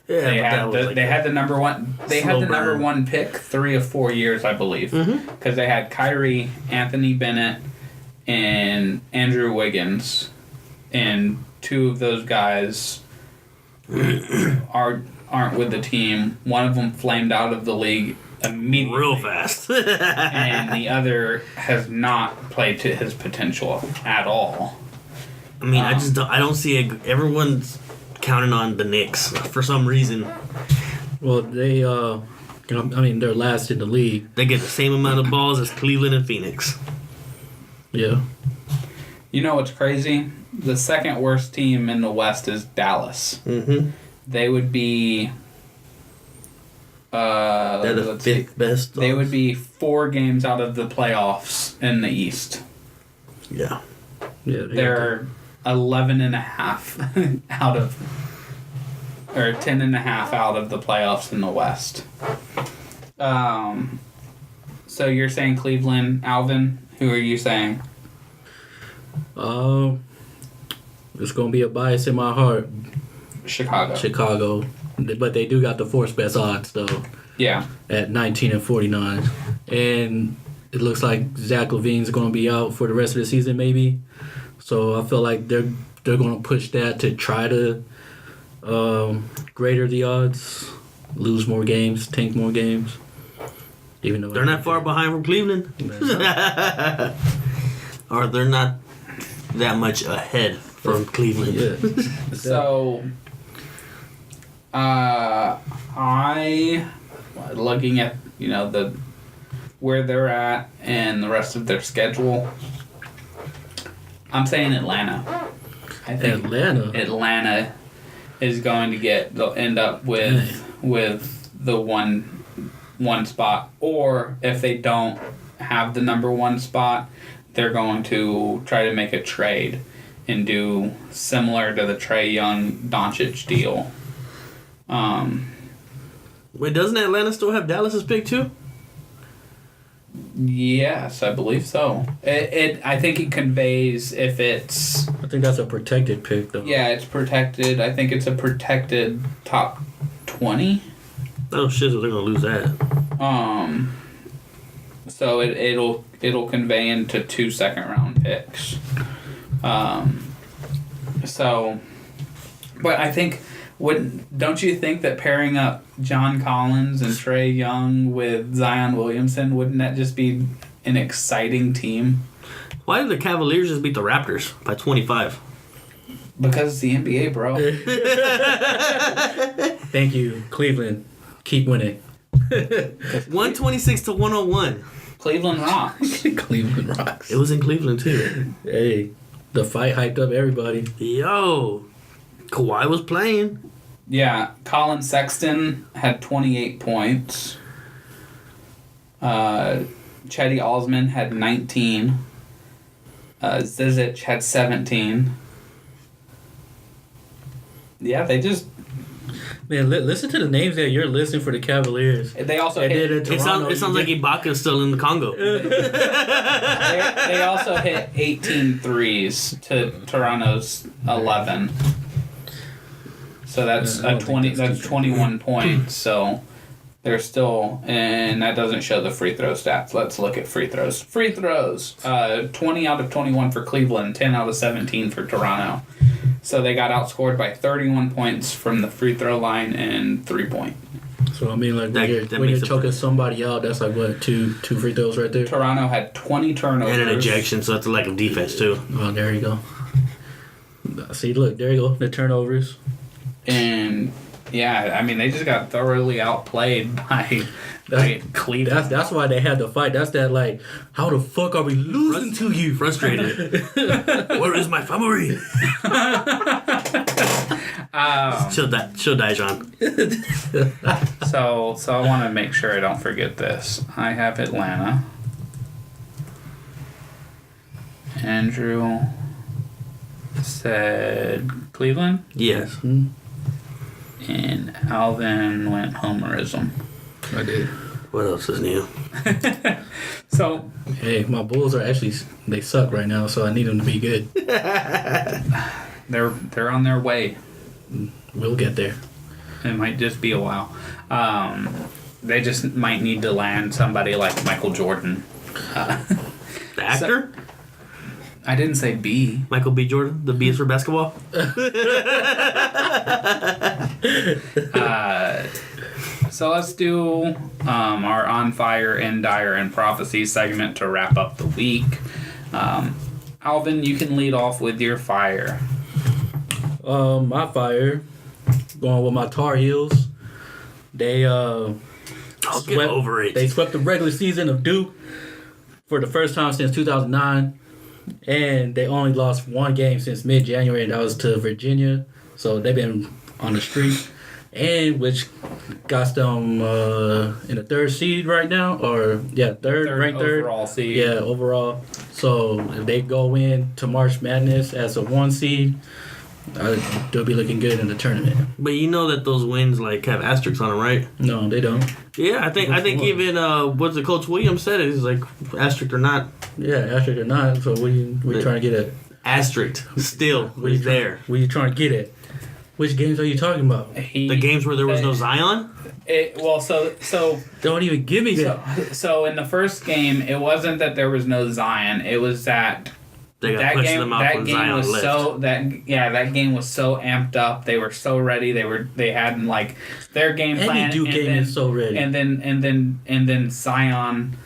Yeah, they had the number one. They had the number one pick 3 of 4 years, I believe, because they had Kyrie, Anthony Bennett, and Andrew Wiggins, and 2 of those guys aren't with the team. One of them flamed out of the league immediately, real fast, and the other has not played to his potential at all. I mean, I don't see it. Everyone's counting on the Knicks for some reason. Well, they, they're last in the league. They get the same amount of balls as Cleveland and Phoenix. Yeah. You know what's crazy? The second worst team in the West is Dallas. Mm-hmm. They would be... they're the 5th best. They would be 4 games out of the playoffs in the East. Yeah. They're 11.5 out of... or 10.5 out of the playoffs in the West. So you're saying Cleveland, Alvin? Who are you saying? It's gonna be a bias in my heart. Chicago, but they do got the 4th best odds though. Yeah. At 19-49, and it looks like Zach LaVine's gonna be out for the rest of the season, maybe. So I feel like they're gonna push that to try to greater the odds, lose more games, tank more games. Even though they're not far behind from Cleveland, or they're not that much ahead from Cleveland. Yeah. So, I looking at where they're at and the rest of their schedule. I'm saying Atlanta. I think Atlanta is going to they'll end up with the one spot, or if they don't have the number 1 spot, they're going to try to make a trade and do similar to the Trae Young Doncic deal. Wait, doesn't Atlanta still have Dallas's pick too? Yes, I believe so. I think it conveys if it's... I think that's a protected pick, though. Yeah, it's protected. I think it's a protected top 20. Oh shit! So they're gonna lose that. So it'll convey into 2 second-round picks. So, but I think don't you think that pairing up John Collins and Trae Young with Zion Williamson, wouldn't that just be an exciting team? Why did the Cavaliers just beat the Raptors by 25? Because it's the NBA, bro. Thank you, Cleveland. Keep winning. 126 to 101. Cleveland rocks. Cleveland rocks. It was in Cleveland too. Hey, the fight hyped up everybody. Yo, Kawhi was playing. Yeah, Colin Sexton had 28 points. Chetty Osman had 19. Zizic had 17. Yeah, they just... Man, listen to the names that you're listing for the Cavaliers. They also hit it sounds like Ibaka's still in the Congo. They also hit 18 threes to Toronto's 11. So that's 21 points. So they're still, and that doesn't show the free throw stats. Let's look at free throws. 20 out of 21 for Cleveland, 10 out of 17 for Toronto. So they got outscored by 31 points from the free throw line and 3-point. So I mean, like when you're choking somebody out, that's like what two free throws right there. Toronto had 20 turnovers and an ejection, so that's a lack of defense too. Oh, there you go. See, look, there you go, the turnovers. And yeah, I mean they just got thoroughly outplayed by Cleveland. That's why they had to fight. That's that like, how the fuck are we losing to you? Frustrated. Where is my family? Chill, Dijon. So I want to make sure I don't forget this. I have Atlanta. Andrew said Cleveland. Yes. And Alvin went homerism. I did. What else is new? So hey, my Bulls are actually, they suck right now, so I need them to be good. they're on their way. We'll get there. It might just be a while. They just might need to land somebody like Michael Jordan. The actor? I didn't say B. Michael B. Jordan? The B is for basketball? So let's do our On Fire, In Dire, and Prophecies segment to wrap up the week. Alvin, you can lead off with your fire. My fire, going with my Tar Heels. They Get over it. They swept the regular season of Duke for the first time since 2009, and they only lost one game since mid-January, and that was to Virginia. So they've been on the streak, and which got them in the third seed right now, ranked third overall seed. Yeah, overall. So if they go in to March Madness as a 1 seed, they'll be looking good in the tournament. But you know that those wins like have asterisks on them, right? No, they don't. Yeah, I think even what's the Coach Williams said it is like asterisk or not. Yeah, asterisk or not. So what are you trying to get at? Asterisk. Still, he's there. What are you trying to get at? Which games are you talking about? The games where there was no Zion? So don't even give me that. So in the first game, it wasn't that there was no Zion. It was that they got pushed them out when Zion left. That game was so amped up. They were so ready. They had like their game plan. Any Duke game is so ready. And then Zion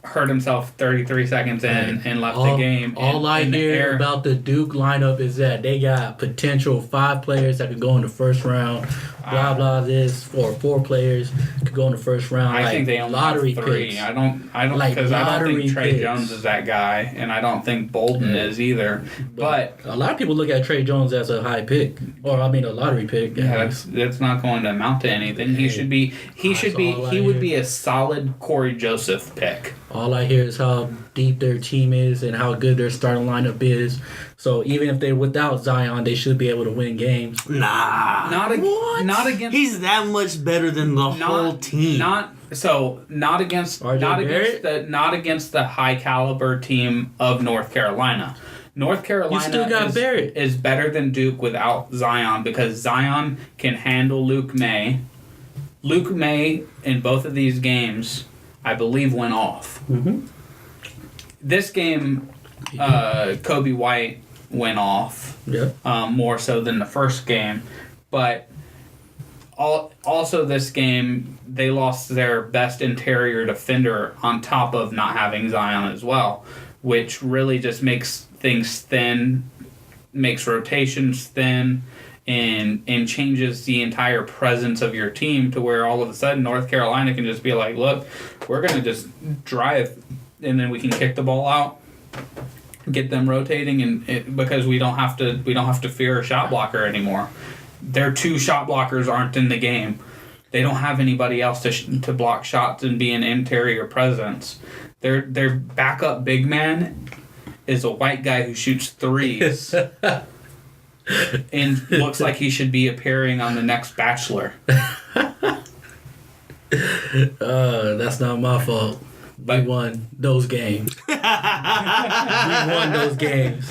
hurt himself 33 seconds in and left the game. All I hear about the Duke lineup is that they got potential 5 players that could go in the first round. Blah blah this, or 4 players could go in the first round. I think they only lottery have 3. picks. I don't because I don't think Trey Jones is that guy, and I don't think Bolden is either. But a lot of people look at Trey Jones as a high pick, or a lottery pick. Yeah, that's not going to amount to anything. He would be a solid Corey Joseph pick. All I hear is how deep their team is and how good their starting lineup is. So even if they're without Zion, they should be able to win games. Nah. Not against. He's that much better than the whole team. Not against the high caliber team of North Carolina. North Carolina you still got Barrett. Is better than Duke without Zion because Zion can handle Luke May. Luke May in both of these games, I believe, went off. Mm-hmm. This game, Kobe White went off. Yeah. More so than the first game, but also this game they lost their best interior defender on top of not having Zion as well, which really just makes things thin, makes rotations thin, and changes the entire presence of your team to where all of a sudden North Carolina can just be like, look, we're going to just drive and then we can kick the ball out, get them rotating, because we don't have to fear a shot blocker anymore. Their 2 shot blockers aren't in the game. They don't have anybody else to block shots and be an interior presence. Their backup big man is a white guy who shoots threes and looks like he should be appearing on the next Bachelor. That's not my fault. We won those games. We won those games.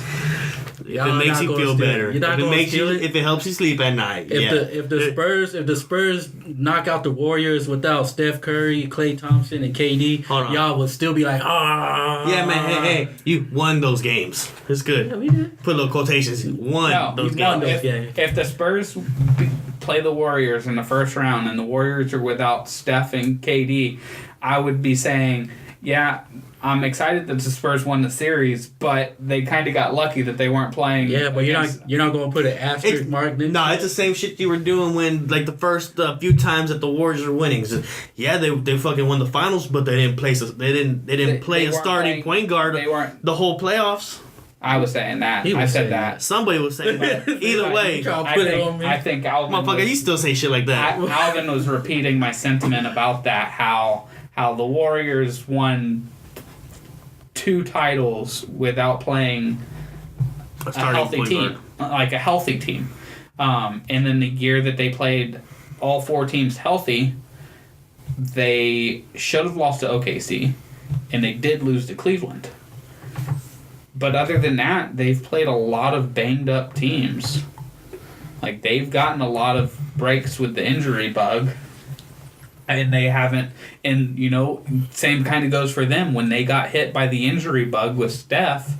If Y'all it makes not you gonna feel steal it. better. You're not If it gonna makes steal you, it? if it helps you sleep at night. If the Spurs knock out the Warriors without Steph Curry, Klay Thompson, and KD, Hold on. y'all would still be like, ah. Yeah, man. Hey, you won those games. It's good. Yeah, we did. Put little quotations. Won those games. If the Spurs play the Warriors in the first round and the Warriors are without Steph and KD, I would be saying, yeah, I'm excited that the Spurs won the series, but they kind of got lucky that they weren't playing. Yeah, but you're not going to put an asterisk mark. No, it's the same shit you were doing when, like, the first few times that the Warriors were winning. So, yeah, they fucking won the finals, but they didn't play. They didn't play a starting point guard the whole playoffs. I was saying that. I said that. Somebody was saying that. Either way, I think Alvin. Motherfucker, you still say shit like that. Alvin was repeating my sentiment about that. How the Warriors won 2 titles without playing a healthy team, like a healthy team. And then the year that they played all 4 teams healthy, they should have lost to OKC, and they did lose to Cleveland. But other than that, they've played a lot of banged up teams. Like, they've gotten a lot of breaks with the injury bug. And they haven't, and same kind of goes for them when they got hit by the injury bug with Steph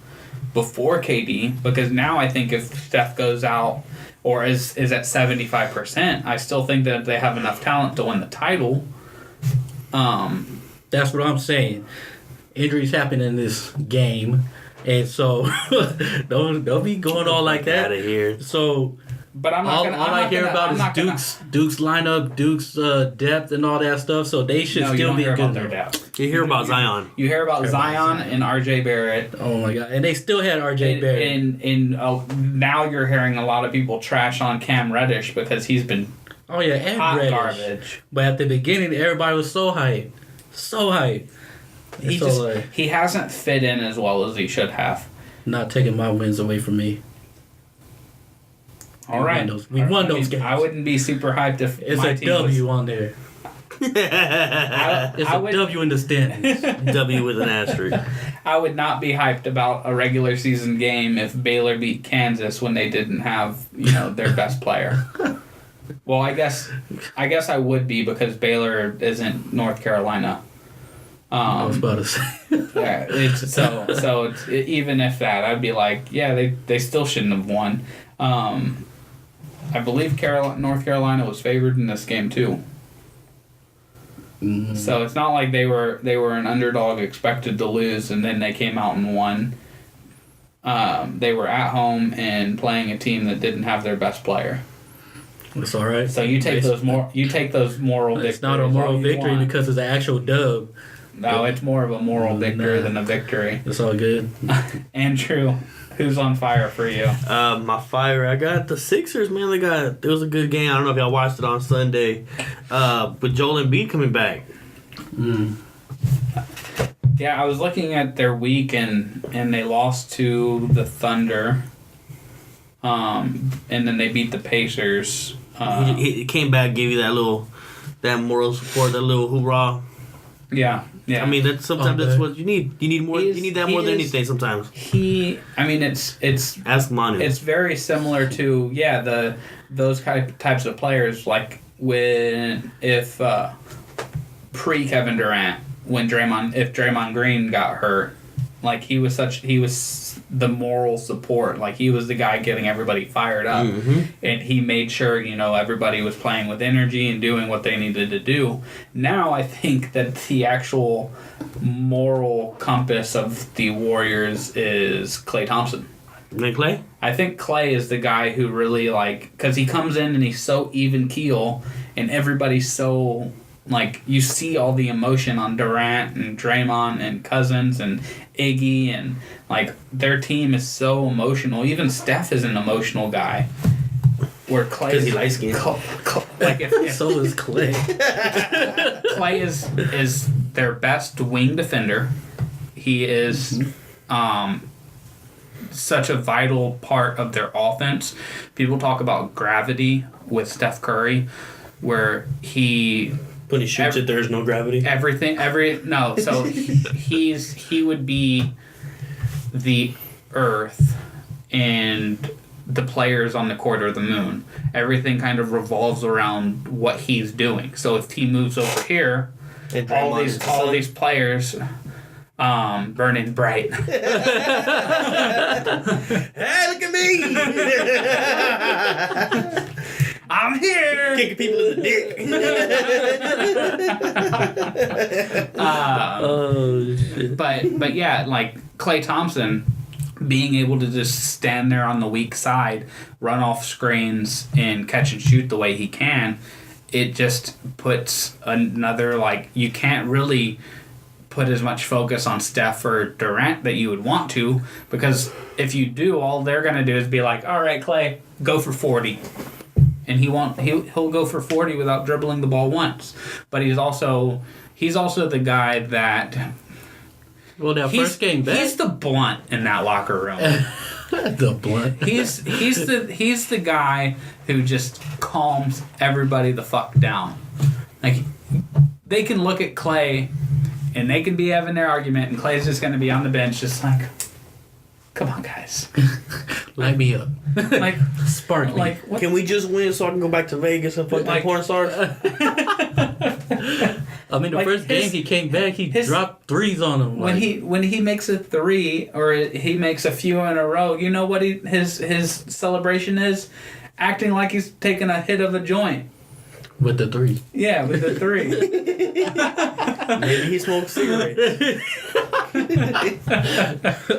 before KD. Because now I think if Steph goes out or is at 75%, I still think that they have enough talent to win the title. That's what I'm saying. Injuries happen in this game, and so don't be going all like that. Out of here. So. But I'm not all I hear about is Duke's lineup, Duke's depth, and all that stuff. So they should still be good. Their depth. You hear about Zion. You hear about Zion and RJ Barrett. Oh my god! And they still had RJ Barrett. And now you're hearing a lot of people trash on Cam Reddish because he's been and hot Reddish. garbage. But at the beginning, everybody was so hyped, so hyped. He hasn't fit in as well as he should have. Not taking my wins away from me. All right. We won those games. I wouldn't be super hyped if it's my a team W was, on there. It's a W in the standings. W with an asterisk. I would not be hyped about a regular season game if Baylor beat Kansas when they didn't have their best player. Well, I guess I would be because Baylor isn't North Carolina. I was about to say. Yeah, it's even if that, I'd be like, yeah, they still shouldn't have won. I believe North Carolina was favored in this game too. Mm. So it's not like they were an underdog expected to lose and then they came out and won. They were at home and playing a team that didn't have their best player. It's all right. So you take those moral victories. It's not a moral victory because it's an actual dub. No, it's more of a moral victory than a victory. It's all good. Andrew, who's on fire for you? My fire, I got the Sixers, man. It was a good game. I don't know if y'all watched it on Sunday. But Joel Embiid coming back. Mm. Yeah, I was looking at their week and they lost to the Thunder. And then they beat the Pacers. He came back, gave you that moral support, that little hoorah. Yeah. I mean, that's what you need. You need more. You need that more than anything. Sometimes. It's ask Manu. It's very similar to those types of players like if pre Kevin Durant when Draymond Green got hurt, like he was the moral support. Like he was the guy getting everybody fired up, and he made sure everybody was playing with energy and doing what they needed to do. Now I think that the actual moral compass of the Warriors is Klay Thompson. Klay? I think Klay is the guy who really because he comes in and he's so even keel, and everybody's so. You see all the emotion on Durant and Draymond and Cousins and Iggy and, their team is so emotional. Even Steph is an emotional guy. Where Klay because he likes skinned. So is Klay. Klay is their best wing defender. He is such a vital part of their offense. People talk about gravity with Steph Curry, where when he shoots it, there's no gravity. So he would be the Earth, and the players on the court are the moon. Everything kind of revolves around what he's doing. So if he moves over here, all these players burning bright. Hey, look at me! I'm here! Kicking people in the dick. Oh shit! But yeah, like Klay Thompson being able to just stand there on the weak side, run off screens, and catch and shoot the way he can, it just puts another, like, you can't really put as much focus on Steph or Durant that you would want to, because if you do, all they're going to do is be like, all right, Klay, go for 40. And he'll go for 40 without dribbling the ball once. But he's also the guy that... Well, that first game back, he's the blunt in that locker room. the blunt. He's the guy who just calms everybody the fuck down. Like, they can look at Klay and they can be having their argument, and Klay's just gonna be on the bench, just like, come on, guys, Light me up, like spark me. like what? Can we just win so I can go back to Vegas and fuck Like- porn stars? I mean, the like first game he came back, he dropped threes on him. When he makes a three or he makes a few in a row, you know what his celebration is? Acting like he's taking a hit of a joint. with the three. Yeah, with the three. Maybe he smokes cigarettes.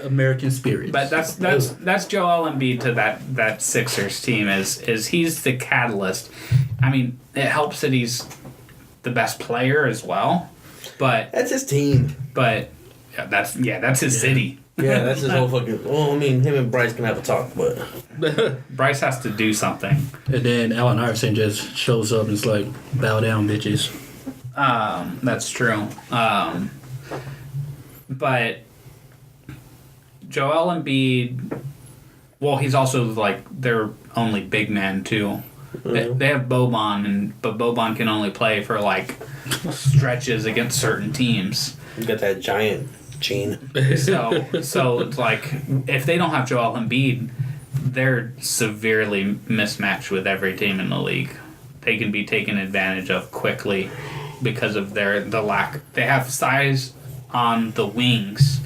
American spirit. But that's Joel Embiid to that Sixers team is he's the catalyst. I mean, it helps that he's the best player as well, but That's his team. but that's his city. Yeah, that's his whole fucking... Well, I mean, him and Bryce can have a talk, but... Bryce has to do something. And then Allen Iverson just shows up and is like, bow down, bitches. That's true. But Joel Embiid, well, he's also like their only big man too. They have Boban, but Boban can only play for like stretches against certain teams. You got that giant gene. So it's like if they don't have Joel Embiid, they're severely mismatched with every team in the league. They can be taken advantage of quickly because of the lack. They have size on the wings,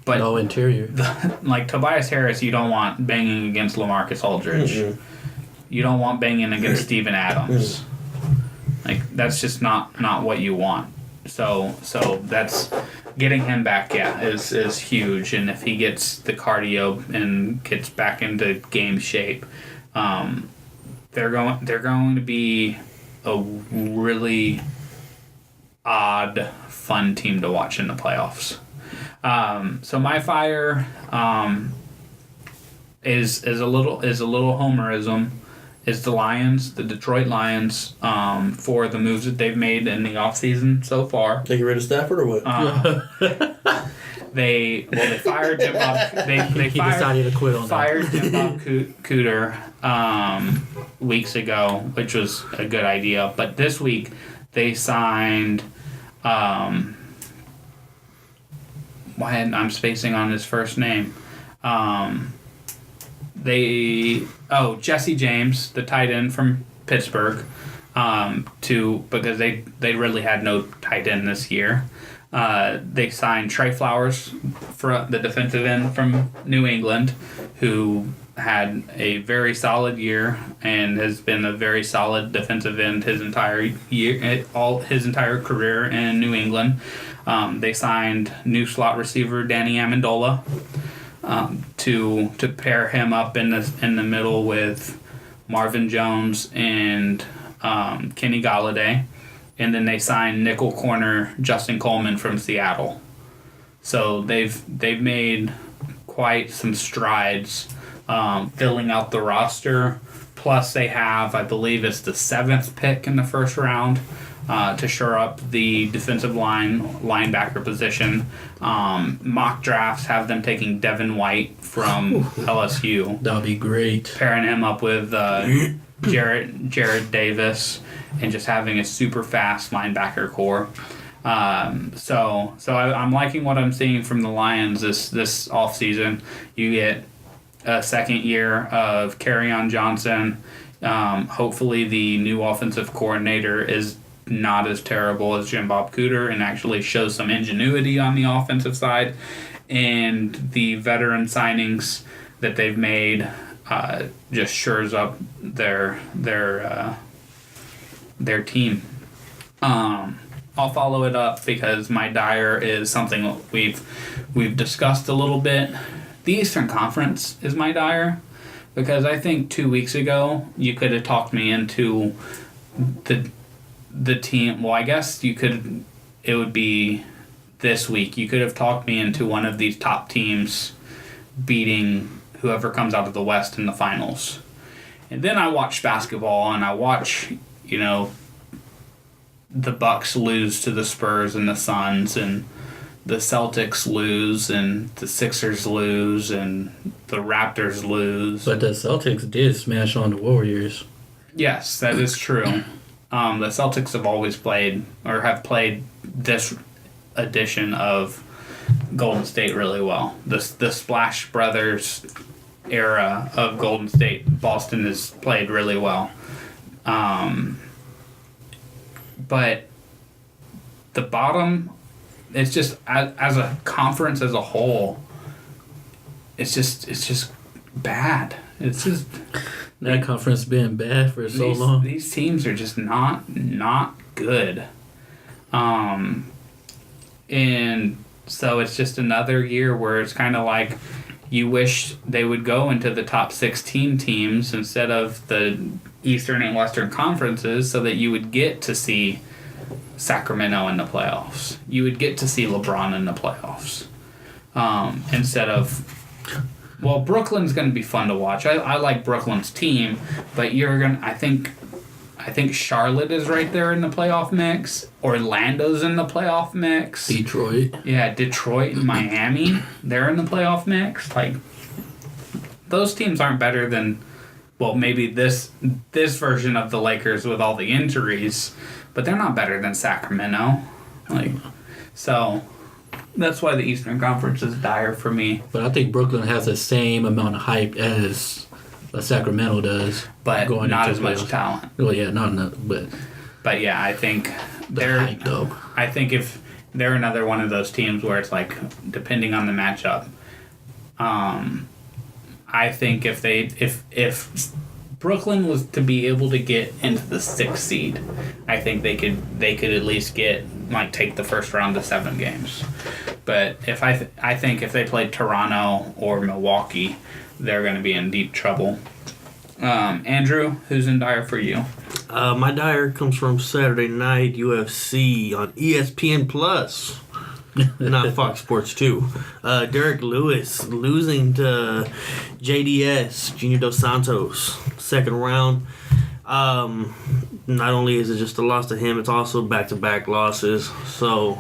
but no interior. like Tobias Harris, you don't want banging against LaMarcus Aldridge. Mm-mm. You don't want banging against Steven Adams. Like that's just not what you want. So that's getting him back. Yeah, is huge. And if he gets the cardio and gets back into game shape, they're going to be a really odd, fun team to watch in the playoffs. So my fire is a little homerism. Is the Detroit Lions, for the moves that they've made in the offseason so far. Take rid of Stafford or what? They fired Jim Bob. They He decided to quit on fired Jim Bob Cooter weeks ago, which was a good idea. But this week they signed. I'm spacing on his first name. Jesse James, the tight end from Pittsburgh, because they really had no tight end this year. They signed Trey Flowers, for the defensive end from New England, who had a very solid year and has been a very solid defensive end his entire career in New England. They signed new slot receiver Danny Amendola. To pair him up in the middle with Marvin Jones and Kenny Galladay, and then they signed nickel corner Justin Coleman from Seattle. So they've made quite some strides filling out the roster. Plus they have, I believe it's the 7th pick in the first round. To shore up the defensive linebacker position. Mock drafts have them taking Devin White from LSU. That would be great. Pairing him up with Jared Davis and just having a super fast linebacker core. So I'm liking what I'm seeing from the Lions this offseason. You get a second year of Kerryon Johnson. Hopefully the new offensive coordinator is not as terrible as Jim Bob Cooter and actually shows some ingenuity on the offensive side. And the veteran signings that they've made just shores up their team. I'll follow it up because my dire is something we've discussed a little bit. The Eastern Conference is my dire because I think 2 weeks ago you could have talked me into the team. Well, I guess you could. It would be this week. You could have talked me into one of these top teams beating whoever comes out of the West in the finals. And then I watch basketball and I watch, the Bucks lose to the Spurs and the Suns, and the Celtics lose, and the Sixers lose, and the Raptors lose. But the Celtics did smash on the Warriors. Yes, that is true. The Celtics have always played, or have played this edition of Golden State really well. The Splash Brothers era of Golden State, Boston has played really well. But the bottom, it's just as a conference as a whole, it's just bad. It's just that conference been bad for so long. These teams are just not good. And so it's just another year where it's kind of like you wish they would go into the top 16 teams instead of the Eastern and Western conferences so that you would get to see Sacramento in the playoffs. You would get to see LeBron in the playoffs. Instead of... Well, Brooklyn's going to be fun to watch. I like Brooklyn's team, but I think Charlotte is right there in the playoff mix. Orlando's in the playoff mix. Detroit. Yeah, Detroit and Miami, they're in the playoff mix. Like, those teams aren't better than, well, maybe this version of the Lakers with all the injuries, but they're not better than Sacramento. Like, so that's why the Eastern Conference is dire for me. But I think Brooklyn has the same amount of hype as Sacramento does, but not as much talent. Well, yeah, not enough, but yeah, I think they're hype though. I think if they're another one of those teams where it's like depending on the matchup. I think if Brooklyn was to be able to get into the 6th seed, I think they could at least take the first round to 7 games. But if I think if they played Toronto or Milwaukee, they're going to be in deep trouble. Andrew, who's in dire for you? My dire comes from Saturday night UFC on ESPN Plus, not Fox Sports 2. Derek Lewis losing to JDS, Junior Dos Santos, second round. Not only is it just a loss to him, it's also back-to-back losses. So,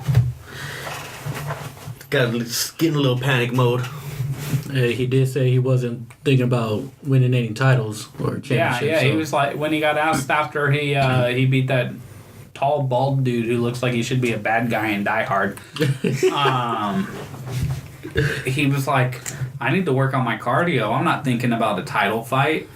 get in a little panic mode. He did say he wasn't thinking about winning any titles or championships. Yeah, so. He was like, when he got asked after he beat that tall, bald dude who looks like he should be a bad guy in Die Hard. He was like, I need to work on my cardio. I'm not thinking about a title fight.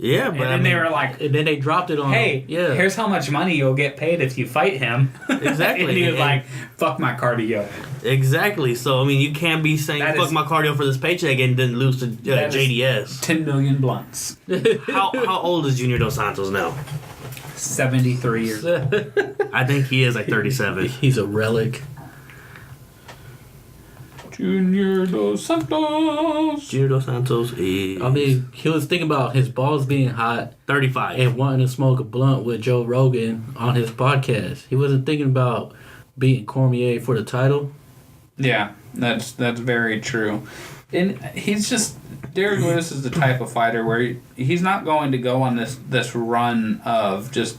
Yeah, but and then they were like, and then they dropped it on. Hey, yeah. Here's how much money you'll get paid if you fight him. Exactly. And he was like, fuck my cardio. Exactly. So I mean, you can't be saying fuck my cardio for this paycheck and then lose to JDS. 10 million blunts. How old is Junior Dos Santos now? 73 years old. I think he is like 37. He's a relic. Junior Dos Santos. Junior Dos Santos is... I mean, he was thinking about his balls being hot. 35. And wanting to smoke a blunt with Joe Rogan on his podcast. He wasn't thinking about beating Cormier for the title. Yeah, that's very true. And he's just... Derek Lewis is the type of fighter where he's not going to go on this run of just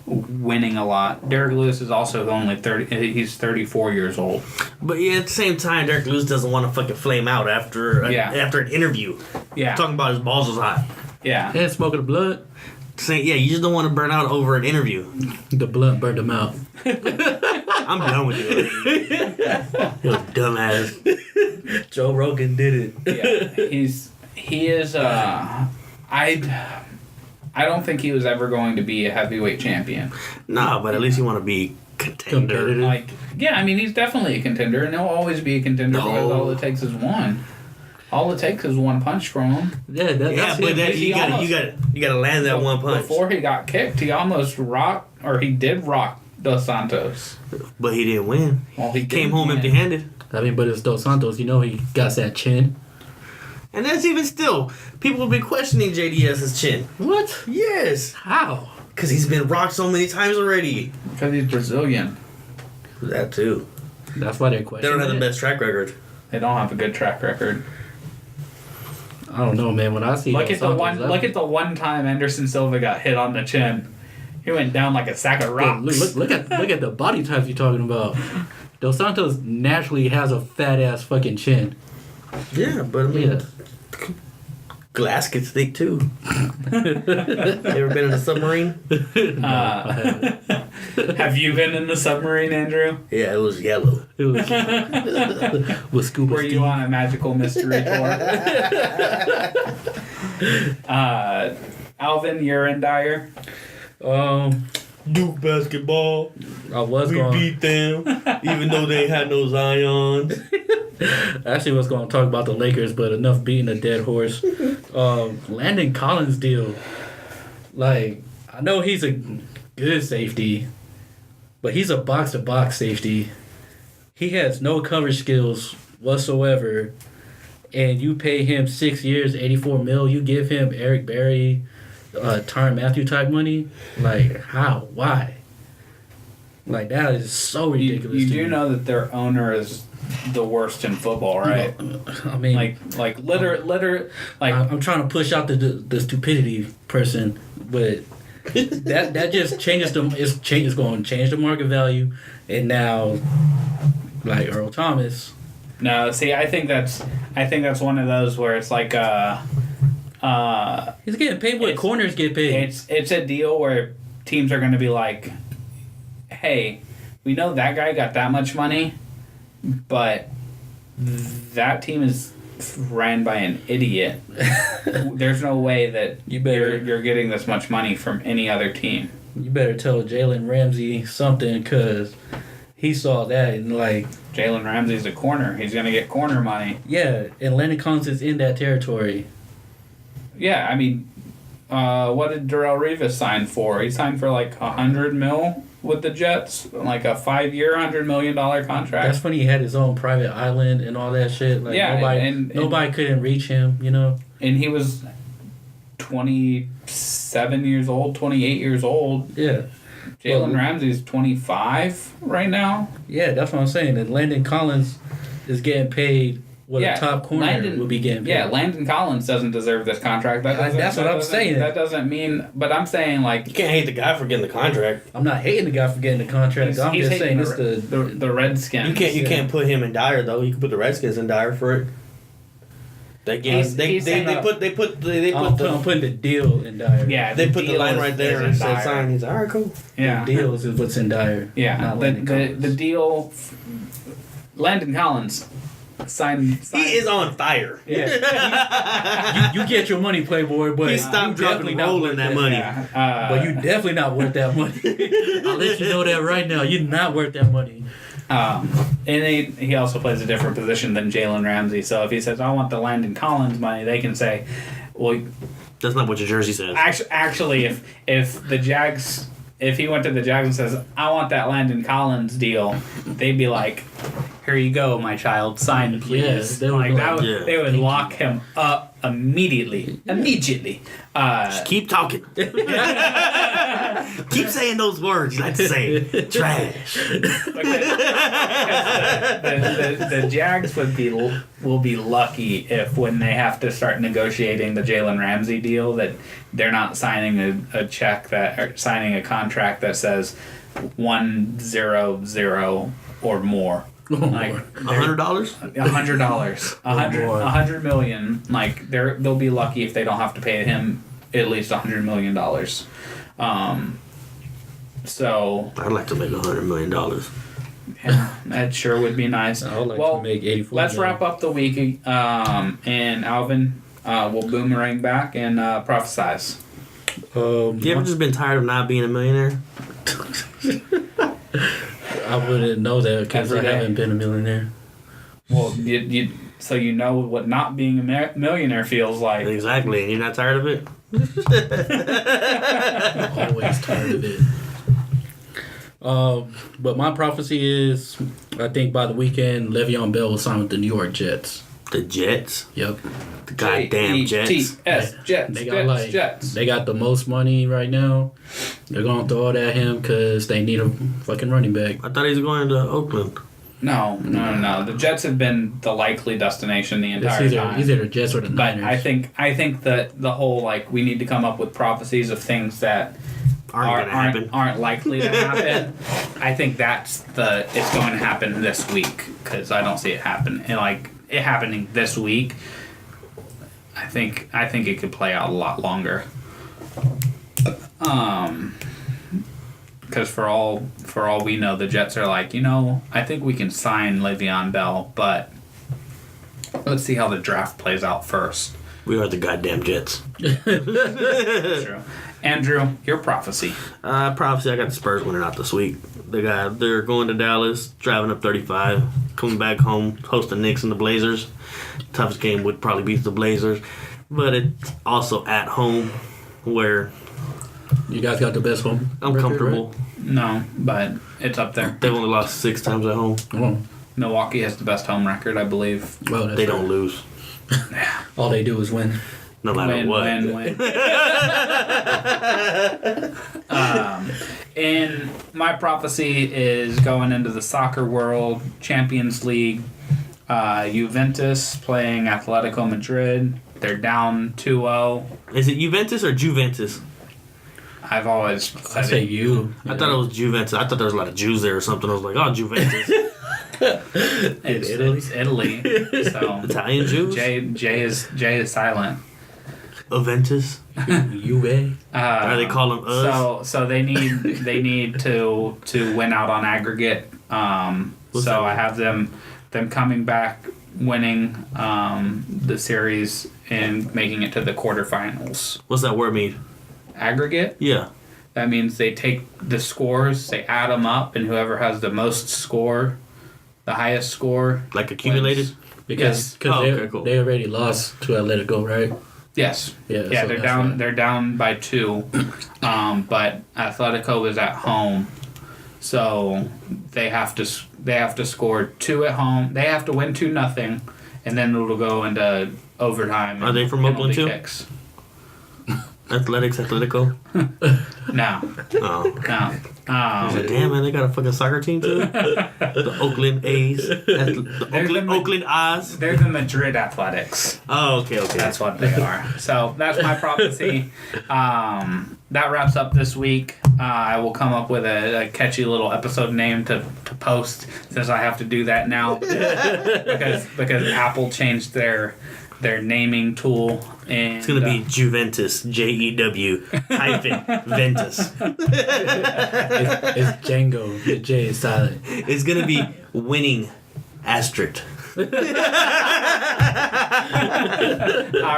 winning a lot. Derek Lewis is also only 30. He's 34 years old. But yeah, at the same time, Derek Lewis doesn't want to fucking flame out after an interview. Yeah, talking about his balls was hot. Yeah, and smoking the blunt. Saying you just don't want to burn out over an interview. The blunt burned him out. I'm done with you. You dumbass. Joe Rogan did it. Yeah, He is. I don't think he was ever going to be a heavyweight champion. Nah, but at least you want to be contender. Competitive. Like, yeah, I mean, he's definitely a contender, and he'll always be a contender because all it takes is one. All it takes is one punch from him. Yeah, that's but that, you gotta land that one punch. Before he got kicked, he almost rocked, or he did rock Dos Santos. But he didn't win. Well, he came didn't home win. empty-handed. I mean, but it's Dos Santos. You know he got that chin. And that's even still, people have been questioning JDS's chin. What? Yes. How? Because he's been rocked so many times already. Because he's Brazilian. That too. That's why they're They questioning. don't have the best track record. They don't have a good track record. I don't know, man. When I see Look Dos at the Santos, one. Look at the one time Anderson Silva got hit on the chin. He went down like a sack of rocks. Look at the body types you're talking about. Dos Santos naturally has a fat ass fucking chin. Yeah, but I mean, Yeah. glass gets thick too. You ever been in a submarine? Have you been in the submarine, Andrew? Yeah, it was yellow. It was with scuba Were you Steve. on a magical mystery tour? Alvin, you're in Dyer. Duke basketball. I was We going. beat them, even though they had no Zions. Actually, was going to talk about the Lakers, but enough beating a dead horse. Landon Collins deal. Like, I know he's a good safety, but he's a box-to-box safety. He has no coverage skills whatsoever, and you pay him 6 years, $84 million. You give him Eric Berry, Tyrann Mathieu type money. Like, how? Why? Like, that is so ridiculous. You to do me. know that their owner is the worst in football, right? I mean, Like literally, like I'm trying to push out the stupidity person, but that just changes it's going to change the market value, and now like Earl Thomas. no. See, I think that's one of those where it's like He's getting paid what It's- corners get paid. it's a deal where teams are going to be like, hey, we know that guy got that much money, but that team is ran by an idiot. There's no way that You better- you're getting this much money from any other team. You better tell Jalen Ramsey something, because he saw that and like, Jalen Ramsey's a corner. He's going to get corner money. yeah, and Landon Collins is in that territory. Yeah, I mean, what did Darrell Rivas sign for? He signed for like $100 million with the Jets, like a 5-year, $100 million contract. That's when he had his own private island and all that shit. Like, Yeah, nobody and couldn't reach him, you know? And he was 27 years old, 28 years old. Yeah. Jalen Well, Ramsey's 25 right now. Yeah, that's what I'm saying. And Landon Collins is getting paid what a top corner would be getting paid. Yeah, Landon Collins doesn't deserve this contract. That's what I'm saying. That doesn't mean, but I'm saying like You can't hate the guy for getting the contract. I'm not hating the guy for getting the contract. I'm just saying hating it's the Redskins. You can't put him in Dyer though. You can put the Redskins in Dyer for it. They gave He's they saying they that- put I'm putting the deal in Dyer. Yeah, they put the deal line is- right there is and in said Dyer. sign. He's like, all right, cool. Yeah, The deals is what's in Dyer. yeah. Not The Landon Collins. deal. Landon Collins signed. He is on fire. Yeah. You get your money, Playboy, but He stopped, you definitely dropping, not rolling worth that money. Yeah. But you definitely not worth that money. I'll let you know that right now. You're not worth that money. And he also plays a different position than Jalen Ramsey. So if he says, I want the Landon Collins money, they can say, well, That's not what your jersey says. actually if the Jags, if he went to the Jags and says, I want that Landon Collins deal, they'd be like, here you go, my child, sign please. Yes, they would like go, that would, yeah, they would thank lock him up immediately. Just keep talking. Keep saying those words you like to say. Trash. The Jags will be lucky if when they have to start negotiating the Jalen Ramsey deal that they're not signing a check that or signing a contract that says 100 or more. Like $100? $100, $100 million. Like they'll be lucky if they don't have to pay him at least $100 million. So I'd like to make $100 million. yeah, that sure would be nice. I would like well, to make 84 let's million. wrap up the week. And Alvin, we'll boomerang back and prophesize. You ever just been tired of not being a millionaire? I wouldn't know that because I Every day. haven't been a millionaire. Well, so you know what not being a millionaire feels like. Exactly, and you're not tired of it? I'm always tired of it. But my prophecy is, I think by the weekend, Le'Veon Bell will sign with the New York Jets. The Jets? Yep. The goddamn Jets. Jets. Jets. They got Jets. They got the most money right now. They're gonna throw it at him because they need a fucking running back. I thought he was going to Oakland. No. The Jets have been the likely destination the entire time. Either the Jets or the But Niners. I think that the whole we need to come up with prophecies of things that aren't likely to happen. I think it's going to happen this week because I don't see it happen. And it happening this week. I think it could play out a lot longer. Because for all we know, the Jets are I think we can sign Le'Veon Bell, but let's see how the draft plays out first. We are the goddamn Jets. True. Andrew, your prophecy. Prophecy, I got the Spurs winning out this week. They're going to Dallas, driving up 35, coming back home, hosting Knicks and the Blazers. Toughest game would probably be the Blazers, but it's also at home where You guys got the best home. I'm record, comfortable. right? No, but it's up there. They've only lost 6 times at home. Oh, Milwaukee has the best home record, I believe. well, that's They right. don't lose, All they do is win. no matter what. Win. And my prophecy is going into the soccer world, Champions League. Juventus playing Atletico Madrid. They're down 2-0. Is it Juventus or Juventus? I've always I say you. I thought it was Juventus. I thought there was a lot of Jews there or something. I was like, oh, Juventus. It's Italy. So Italian Jews? J is silent. Juventus? Juve. Are they calling us? So they need to win out on aggregate. What's So that? I have them coming back, winning the series and making it to the quarterfinals. What's that word mean? Aggregate. Yeah. That means they take the scores, they add them up, and whoever has the most score, the highest score, Like accumulated? wins. Because Oh, they, okay, cool. they already lost to Atletico, right? Yes. Yeah, Yeah, so they're that's down. right. They're down by 2, but Atletico is at home, so they have to score 2 at home. They have to win 2-0, and then it'll go into overtime. Are and they from Oakland penalty too? kicks. Atletico? No, Oh. no. I was like, damn, man, they got a fucking soccer team too? The Oakland A's. Oakland O's. They're the Madrid Athletics. Oh, okay. That's what they are. So that's my prophecy. That wraps up this week. I will come up with a catchy little episode name to post, since I have to do that now because Apple changed their naming tool. And It's going to be Juventus. Jew hyphen Ventus. It's Django. The J is silent. It's going to be winning asterisk. all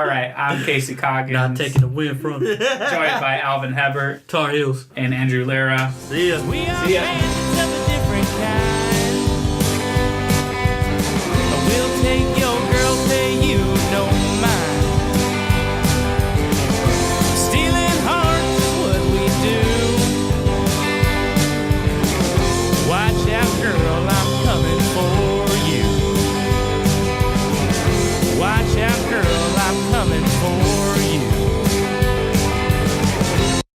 right. I'm Casey Coggins, Not taking the win from joined by Alvin Hebert Tar Heels. and Andrew Lira. See ya. See ya.